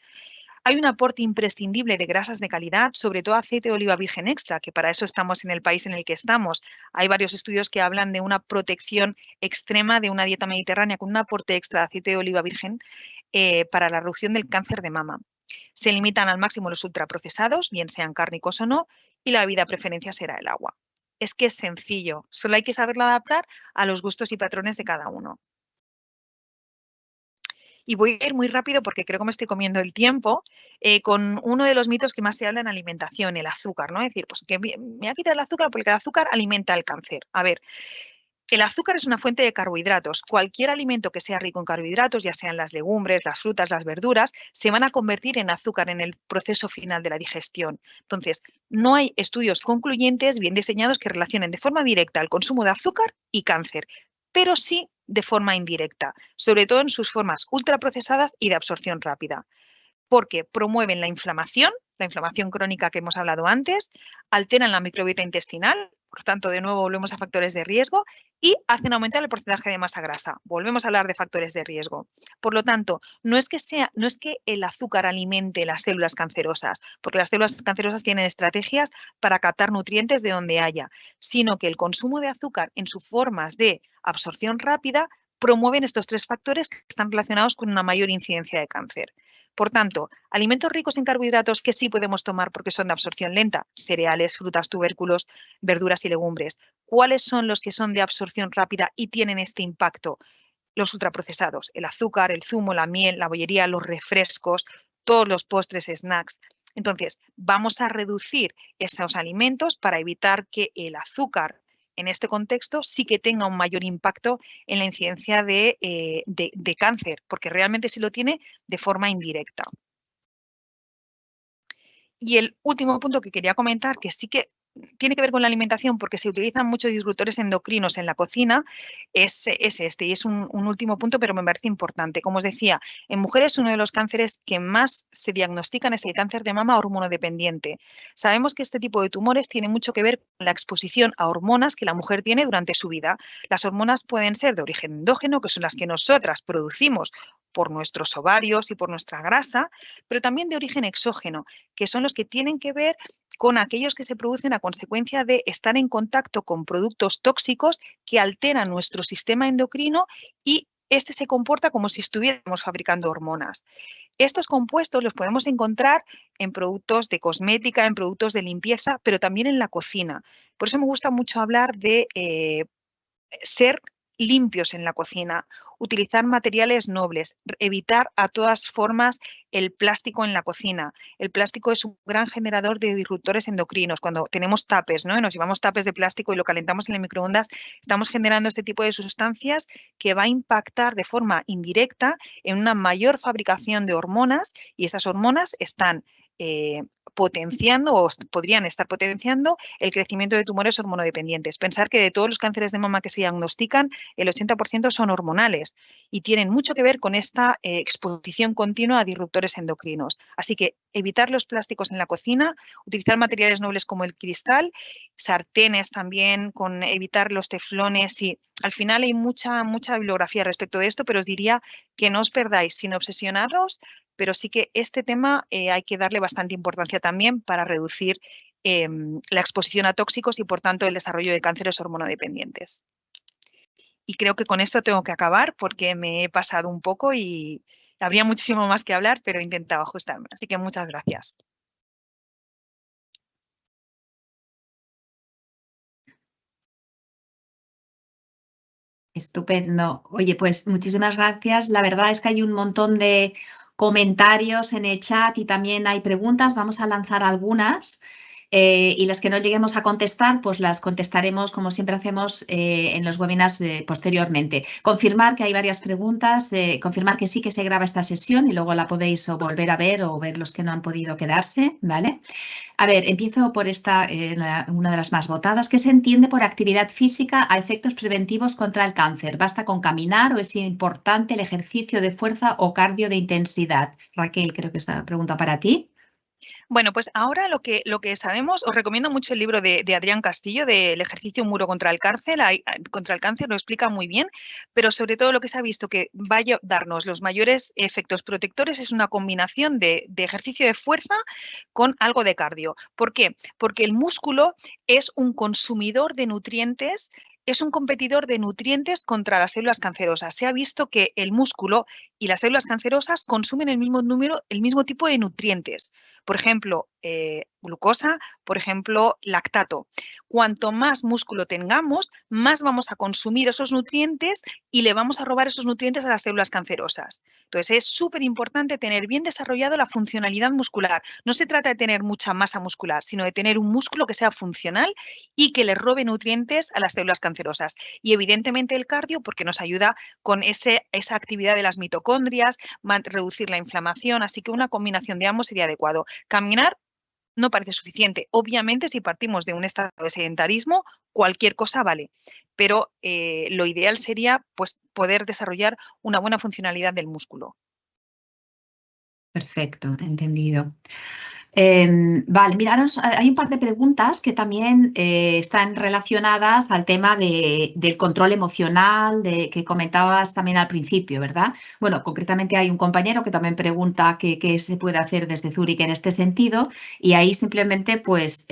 Hay un aporte imprescindible de grasas de calidad, sobre todo aceite de oliva virgen extra, que para eso estamos en el país en el que estamos. Hay varios estudios que hablan de una protección extrema de una dieta mediterránea con un aporte extra de aceite de oliva virgen para la reducción del cáncer de mama. Se limitan al máximo los ultraprocesados, bien sean cárnicos o no, y la bebida preferencia será el agua. es que es sencillo, solo hay que saberlo adaptar a los gustos y patrones de cada uno. Y voy a ir muy rápido porque creo que me estoy comiendo el tiempo con uno de los mitos que más se habla en alimentación, el azúcar, ¿no? Es decir, pues que me voy a quitar el azúcar porque el azúcar alimenta el cáncer. A ver, el azúcar es una fuente de carbohidratos. Cualquier alimento que sea rico en carbohidratos, ya sean las legumbres, las frutas, las verduras, se van a convertir en azúcar en el proceso final de la digestión. Entonces, no hay estudios concluyentes bien diseñados que relacionen de forma directa el consumo de azúcar y cáncer, pero sí de forma indirecta, sobre todo en sus formas ultraprocesadas y de absorción rápida, porque promueven la inflamación crónica que hemos hablado antes, alteran la microbiota intestinal, por tanto, de nuevo volvemos a factores de riesgo y hacen aumentar el porcentaje de masa grasa. Volvemos a hablar de factores de riesgo. Por lo tanto, no es que el azúcar alimente las células cancerosas, porque las células cancerosas tienen estrategias para captar nutrientes de donde haya, sino que el consumo de azúcar en sus formas de absorción rápida promueven estos tres factores que están relacionados con una mayor incidencia de cáncer. Por tanto, alimentos ricos en carbohidratos que sí podemos tomar porque son de absorción lenta, cereales, frutas, tubérculos, verduras y legumbres. ¿Cuáles son los que son de absorción rápida y tienen este impacto? Los ultraprocesados, el azúcar, el zumo, la miel, la bollería, los refrescos, todos los postres, snacks. Entonces, vamos a reducir esos alimentos para evitar que el azúcar en este contexto sí que tenga un mayor impacto en la incidencia de cáncer, porque realmente sí lo tiene de forma indirecta. Y el último punto que quería comentar, que sí que tiene que ver con la alimentación porque se utilizan muchos disruptores endocrinos en la cocina, es este. Y es un último punto, pero me parece importante. Como os decía, en mujeres uno de los cánceres que más se diagnostican es el cáncer de mama hormonodependiente. Sabemos que este tipo de tumores tiene mucho que ver con la exposición a hormonas que la mujer tiene durante su vida. Las hormonas pueden ser de origen endógeno, que son las que nosotras producimos por nuestros ovarios y por nuestra grasa, pero también de origen exógeno, que son los que tienen que ver con aquellos que se producen a consecuencia de estar en contacto con productos tóxicos que alteran nuestro sistema endocrino y este se comporta como si estuviéramos fabricando hormonas. Estos compuestos los podemos encontrar en productos de cosmética, en productos de limpieza, pero también en la cocina. Por eso me gusta mucho hablar de ser limpios en la cocina, utilizar materiales nobles, evitar a todas formas el plástico en la cocina. El plástico es un gran generador de disruptores endocrinos. Cuando tenemos tapes, ¿no? Nos llevamos tapes de plástico y lo calentamos en el microondas, estamos generando este tipo de sustancias que va a impactar de forma indirecta en una mayor fabricación de hormonas y estas hormonas están potenciando o podrían estar potenciando el crecimiento de tumores hormonodependientes. Pensar que de todos los cánceres de mama que se diagnostican, el 80% son hormonales y tienen mucho que ver con esta exposición continua a disruptores endocrinos. Así que evitar los plásticos en la cocina, utilizar materiales nobles como el cristal, sartenes también, con evitar los teflones y al final hay mucha bibliografía respecto de esto, pero os diría que no os perdáis sin obsesionaros, pero sí que este tema hay que darle bastante importancia también para reducir la exposición a tóxicos y, por tanto, el desarrollo de cánceres hormonodependientes. Y creo que con esto tengo que acabar porque me he pasado un poco y habría muchísimo más que hablar, pero he intentado ajustarme. Así que muchas gracias. Estupendo. Oye, pues muchísimas gracias. La verdad es que hay un montón de comentarios en el chat y también hay preguntas. Vamos a lanzar algunas y las que no lleguemos a contestar, pues las contestaremos como siempre hacemos en los webinars posteriormente. Confirmar que hay varias preguntas, confirmar que sí que se graba esta sesión y luego la podéis o volver a ver o ver los que no han podido quedarse, ¿vale? A ver, empiezo por esta, una de las más votadas. ¿Qué se entiende por actividad física a efectos preventivos contra el cáncer? ¿Basta con caminar o es importante el ejercicio de fuerza o cardio de intensidad? Raquel, creo que es la pregunta para ti. Bueno, pues ahora lo que sabemos, os recomiendo mucho el libro de Adrián Castillo, de El ejercicio muro contra el cáncer, lo explica muy bien, pero sobre todo lo que se ha visto que va a darnos los mayores efectos protectores es una combinación de ejercicio de fuerza con algo de cardio. ¿Por qué? Porque el músculo es un consumidor de nutrientes, es un competidor de nutrientes contra las células cancerosas. Se ha visto que el músculo y las células cancerosas consumen el mismo tipo de nutrientes. Por ejemplo, glucosa, por ejemplo, lactato. Cuanto más músculo tengamos, más vamos a consumir esos nutrientes y le vamos a robar esos nutrientes a las células cancerosas. Entonces, es súper importante tener bien desarrollado la funcionalidad muscular. No se trata de tener mucha masa muscular, sino de tener un músculo que sea funcional y que le robe nutrientes a las células cancerosas. Y evidentemente el cardio, porque nos ayuda con esa actividad de las mitocondrias, reducir la inflamación, así que una combinación de ambos sería adecuado. Caminar no parece suficiente. Obviamente, si partimos de un estado de sedentarismo, cualquier cosa vale, pero lo ideal sería pues, poder desarrollar una buena funcionalidad del músculo. Perfecto, entendido. Vale, mira, hay un par de preguntas que también están relacionadas al tema del control emocional que comentabas también al principio, ¿verdad? Bueno, concretamente hay un compañero que también pregunta qué se puede hacer desde Zúrich en este sentido y ahí simplemente, pues,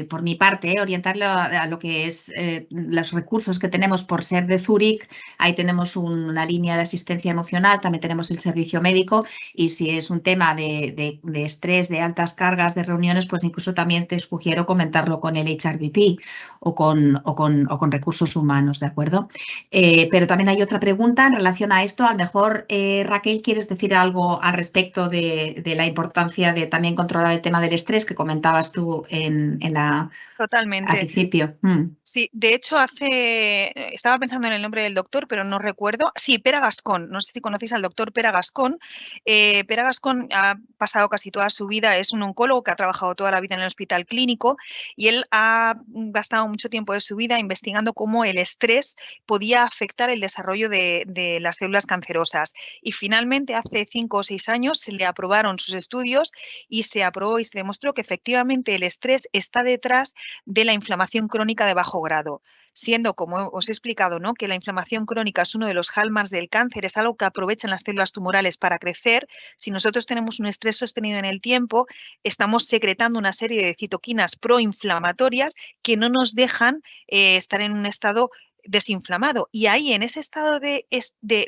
por mi parte, orientarlo a lo que es los recursos que tenemos por ser de Zúrich. Ahí tenemos una línea de asistencia emocional, también tenemos el servicio médico y si es un tema de estrés, de altas cargas de reuniones, pues incluso también te sugiero comentarlo con el HRBP o con recursos humanos, ¿de acuerdo? Pero también hay otra pregunta en relación a esto. A lo mejor, Raquel, ¿quieres decir algo al respecto de la importancia de también controlar el tema del estrés que comentabas tú al Totalmente. principio? Sí, de hecho estaba pensando en el nombre del doctor, pero no recuerdo. Sí, Pere Gascón. No sé si conocéis al doctor Pere Gascón. Pere Gascón ha pasado casi toda su vida, es un oncólogo que ha trabajado toda la vida en el hospital clínico y él ha gastado mucho tiempo de su vida investigando cómo el estrés podía afectar el desarrollo de las células cancerosas. Y finalmente, hace 5 o 6 años, se le aprobaron sus estudios y se aprobó y se demostró que efectivamente el estrés está detrás de la inflamación crónica de bajo grado, siendo, como os he explicado, ¿no?, que la inflamación crónica es uno de los hallmarks del cáncer, es algo que aprovechan las células tumorales para crecer. Si nosotros tenemos un estrés sostenido en el tiempo, estamos secretando una serie de citoquinas proinflamatorias que no nos dejan estar en un estado desinflamado. Y ahí, en ese estado de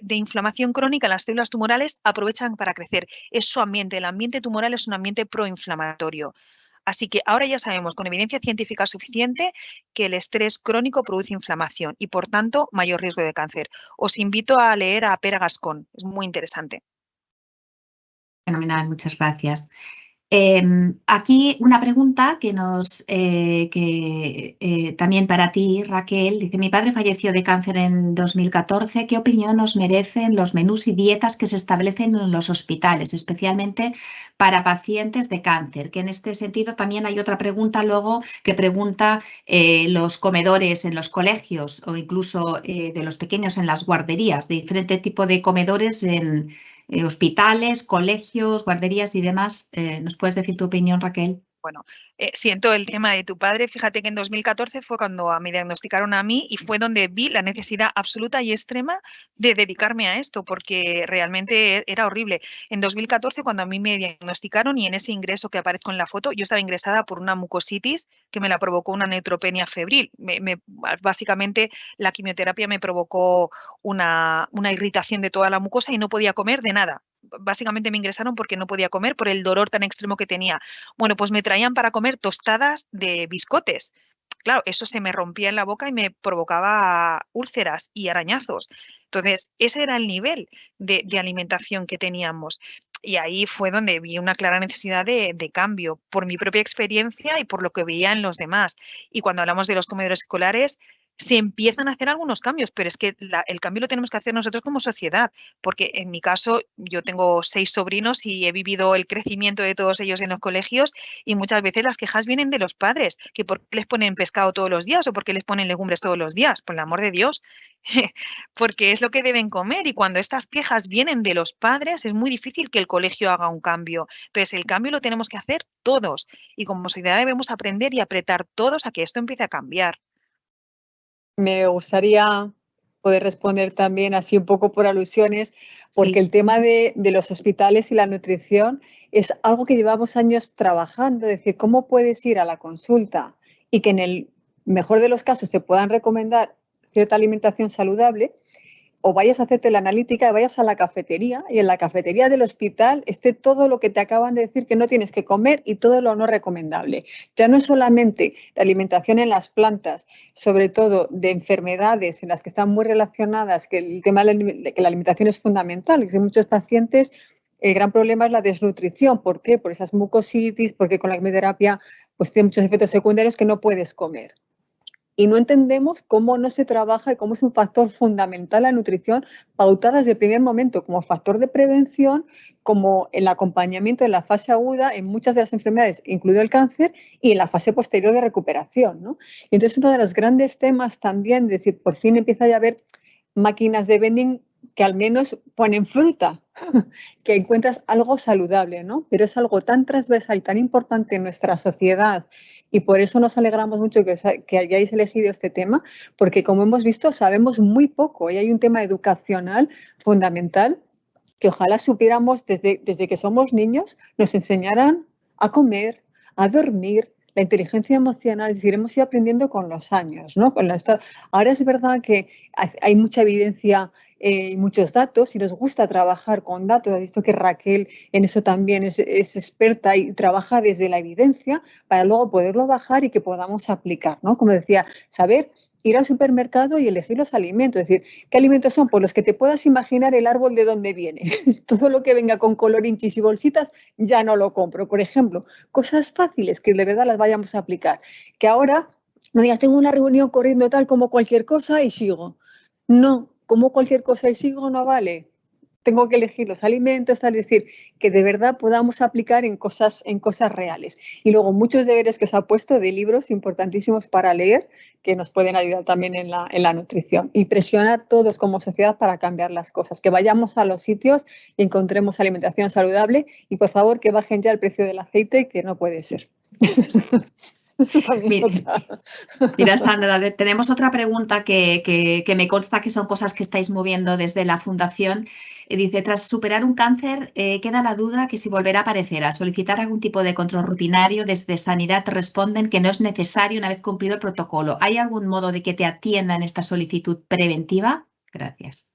inflamación crónica, las células tumorales aprovechan para crecer. Es su ambiente. El ambiente tumoral es un ambiente proinflamatorio. Así que ahora ya sabemos, con evidencia científica suficiente, que el estrés crónico produce inflamación y, por tanto, mayor riesgo de cáncer. Os invito a leer a Pere Gascón, es muy interesante. Fenomenal, muchas gracias. Aquí una pregunta también para ti, Raquel. Dice, mi padre falleció de cáncer en 2014. ¿Qué opinión nos merecen los menús y dietas que se establecen en los hospitales, especialmente para pacientes de cáncer? Que en este sentido también hay otra pregunta luego que pregunta los comedores en los colegios o incluso de los pequeños en las guarderías, de diferente tipo de comedores en hospitales, colegios, guarderías y demás. ¿Nos puedes decir tu opinión, Raquel? Bueno, siento el tema de tu padre. Fíjate que en 2014 fue cuando me diagnosticaron a mí y fue donde vi la necesidad absoluta y extrema de dedicarme a esto, porque realmente era horrible. En 2014, cuando a mí me diagnosticaron y en ese ingreso que aparezco en la foto, yo estaba ingresada por una mucositis que me la provocó una neutropenia febril. Básicamente, la quimioterapia me provocó una irritación de toda la mucosa y no podía comer de nada. Básicamente me ingresaron porque no podía comer por el dolor tan extremo que tenía. Bueno, pues me traían para comer tostadas de biscotes. Claro, eso se me rompía en la boca y me provocaba úlceras y arañazos. Entonces, ese era el nivel de alimentación que teníamos. Y ahí fue donde vi una clara necesidad de cambio, por mi propia experiencia y por lo que veía en los demás. Y cuando hablamos de los comedores escolares, se empiezan a hacer algunos cambios, pero es que el cambio lo tenemos que hacer nosotros como sociedad, porque en mi caso yo tengo 6 sobrinos y he vivido el crecimiento de todos ellos en los colegios y muchas veces las quejas vienen de los padres, que por qué les ponen pescado todos los días o por qué les ponen legumbres todos los días, por el amor de Dios, porque es lo que deben comer y cuando estas quejas vienen de los padres es muy difícil que el colegio haga un cambio. Entonces el cambio lo tenemos que hacer todos y como sociedad debemos aprender y apretar todos a que esto empiece a cambiar. Me gustaría poder responder también así un poco por alusiones, porque Sí. el tema de los hospitales y la nutrición es algo que llevamos años trabajando, es decir, cómo puedes ir a la consulta y que en el mejor de los casos te puedan recomendar cierta alimentación saludable o vayas a hacerte la analítica y vayas a la cafetería y en la cafetería del hospital esté todo lo que te acaban de decir que no tienes que comer y todo lo no recomendable. Ya no es solamente la alimentación en las plantas, sobre todo de enfermedades en las que están muy relacionadas, que el tema de que la alimentación es fundamental, que hay muchos pacientes. El gran problema es la desnutrición. ¿Por qué? Por esas mucositis, porque con la quimioterapia pues tiene muchos efectos secundarios que no puedes comer. Y no entendemos cómo no se trabaja y cómo es un factor fundamental la nutrición pautada desde el primer momento como factor de prevención, como el acompañamiento en la fase aguda en muchas de las enfermedades, incluido el cáncer, y en la fase posterior de recuperación, ¿no? Y entonces uno de los grandes temas también, es decir, por fin empieza ya a haber máquinas de vending que al menos ponen fruta, que encuentras algo saludable, ¿no? Pero es algo tan transversal y tan importante en nuestra sociedad y por eso nos alegramos mucho que hayáis elegido este tema, porque como hemos visto sabemos muy poco y hay un tema educacional fundamental que ojalá supiéramos desde que somos niños, nos enseñaran a comer, a dormir, la inteligencia emocional, es decir, hemos ido aprendiendo con los años, ¿no? Ahora es verdad que hay mucha evidencia y muchos datos y nos gusta trabajar con datos. He visto que Raquel en eso también es experta y trabaja desde la evidencia para luego poderlo bajar y que podamos aplicar, ¿no? Como decía, saber ir al supermercado y elegir los alimentos. Es decir, ¿qué alimentos son? Pues los que te puedas imaginar el árbol de dónde viene. Todo lo que venga con colorinchis y bolsitas ya no lo compro. Por ejemplo, cosas fáciles que de verdad las vayamos a aplicar. Que ahora no digas, tengo una reunión corriendo tal como cualquier cosa y sigo. No, como cualquier cosa y sigo no vale. Tengo que elegir los alimentos, es decir, que de verdad podamos aplicar en cosas reales. Y luego muchos deberes que os ha puesto de libros importantísimos para leer que nos pueden ayudar también en la nutrición. Y presionar todos como sociedad para cambiar las cosas, que vayamos a los sitios y encontremos alimentación saludable y por favor que bajen ya el precio del aceite, que no puede ser. Mira, Sandra, tenemos otra pregunta que me consta que son cosas que estáis moviendo desde la Fundación. Dice, tras superar un cáncer, queda la duda que si volverá a aparecer. Al solicitar algún tipo de control rutinario, desde Sanidad responden que no es necesario una vez cumplido el protocolo. ¿Hay algún modo de que te atiendan esta solicitud preventiva? Gracias.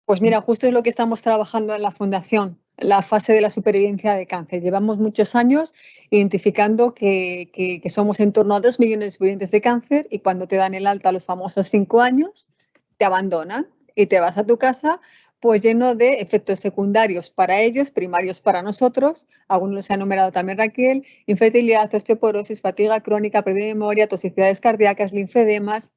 Pues mira, justo es lo que estamos trabajando en la Fundación, la fase de la supervivencia de cáncer. Llevamos muchos años identificando que somos en torno a 2 millones de supervivientes de cáncer y cuando te dan el alta a los famosos 5 años, te abandonan y te vas a tu casa pues lleno de efectos secundarios para ellos, primarios para nosotros, algunos los ha enumerado también Raquel, infertilidad, osteoporosis, fatiga crónica, pérdida de memoria, toxicidades cardíacas, linfedemas,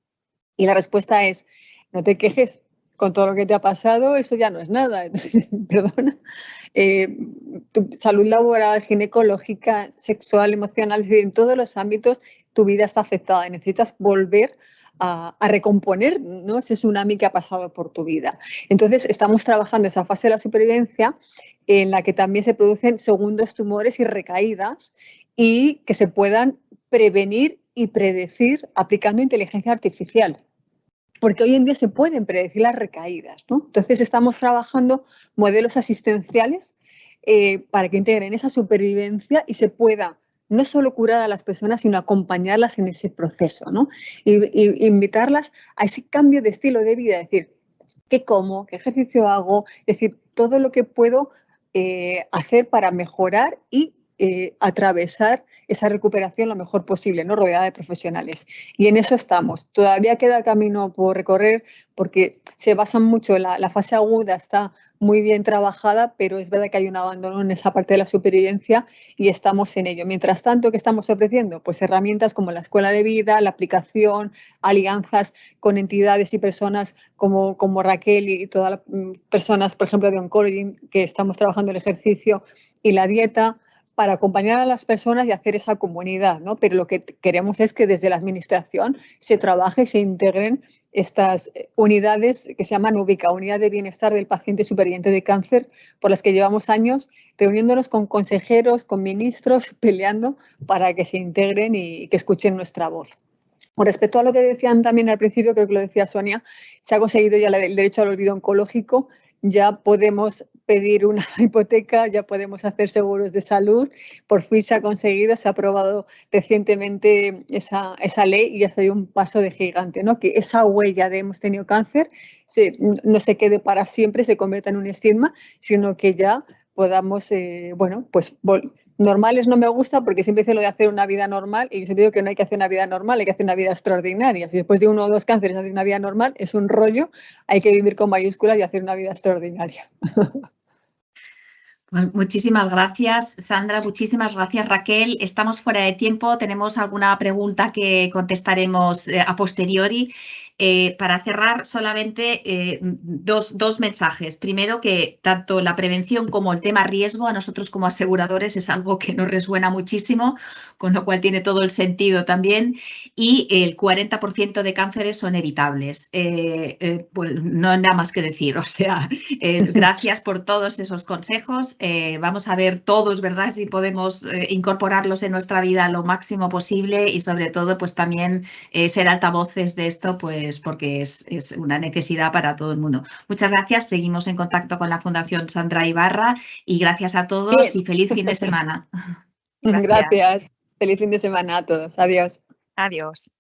y la respuesta es, no te quejes, con todo lo que te ha pasado, eso ya no es nada. Entonces, perdona. Tu salud laboral, ginecológica, sexual, emocional, es decir, en todos los ámbitos tu vida está afectada y necesitas volver a recomponer, ¿no? Ese tsunami que ha pasado por tu vida. Entonces, estamos trabajando esa fase de la supervivencia en la que también se producen segundos tumores y recaídas y que se puedan prevenir y predecir aplicando inteligencia artificial. Porque hoy en día se pueden predecir las recaídas, ¿no? Entonces estamos trabajando modelos asistenciales para que integren esa supervivencia y se pueda no solo curar a las personas, sino acompañarlas en ese proceso, ¿no? Y invitarlas a ese cambio de estilo de vida, es decir, ¿qué como? ¿Qué ejercicio hago? Es decir, todo lo que puedo hacer para mejorar y atravesar esa recuperación lo mejor posible, ¿no? Rodeada de profesionales. Y en eso estamos. Todavía queda camino por recorrer porque se basa mucho, la fase aguda está muy bien trabajada, pero es verdad que hay un abandono en esa parte de la supervivencia y estamos en ello. Mientras tanto, ¿qué estamos ofreciendo? Pues herramientas como la escuela de vida, la aplicación, alianzas con entidades y personas como Raquel y todas las personas, por ejemplo, de Oncology, que estamos trabajando el ejercicio y la dieta, para acompañar a las personas y hacer esa comunidad, ¿no? Pero lo que queremos es que desde la administración se trabaje y se integren estas unidades que se llaman UBICA, Unidad de Bienestar del Paciente Superviviente de Cáncer, por las que llevamos años reuniéndonos con consejeros, con ministros, peleando para que se integren y que escuchen nuestra voz. Con respecto a lo que decían también al principio, creo que lo decía Sonia, se ha conseguido ya el derecho al olvido oncológico, ya podemos pedir una hipoteca, ya podemos hacer seguros de salud. Por fin se ha conseguido, se ha aprobado recientemente esa ley y ha sido un paso de gigante, ¿no? Que esa huella de hemos tenido cáncer no se quede para siempre, se convierta en un estigma, sino que ya podamos, bueno, pues normales no me gusta porque siempre dice lo de hacer una vida normal y yo siempre digo que no hay que hacer una vida normal, hay que hacer una vida extraordinaria. Si después de 1 o 2 cánceres hacer una vida normal es un rollo, hay que vivir con mayúsculas y hacer una vida extraordinaria. Muchísimas gracias, Sandra. Muchísimas gracias, Raquel. Estamos fuera de tiempo. Tenemos alguna pregunta que contestaremos a posteriori. Para cerrar, solamente dos mensajes. Primero, que tanto la prevención como el tema riesgo a nosotros como aseguradores es algo que nos resuena muchísimo, con lo cual tiene todo el sentido también. Y el 40% de cánceres son evitables. Pues no hay nada más que decir. O sea, gracias por todos esos consejos. Vamos a ver todos, ¿verdad?, si podemos incorporarlos en nuestra vida lo máximo posible y sobre todo pues también ser altavoces de esto, pues porque es una necesidad para todo el mundo. Muchas gracias, seguimos en contacto con la Fundación Sandra Ibarra y gracias a todos y feliz fin de semana. Gracias. Feliz fin de semana a todos. Adiós. Adiós.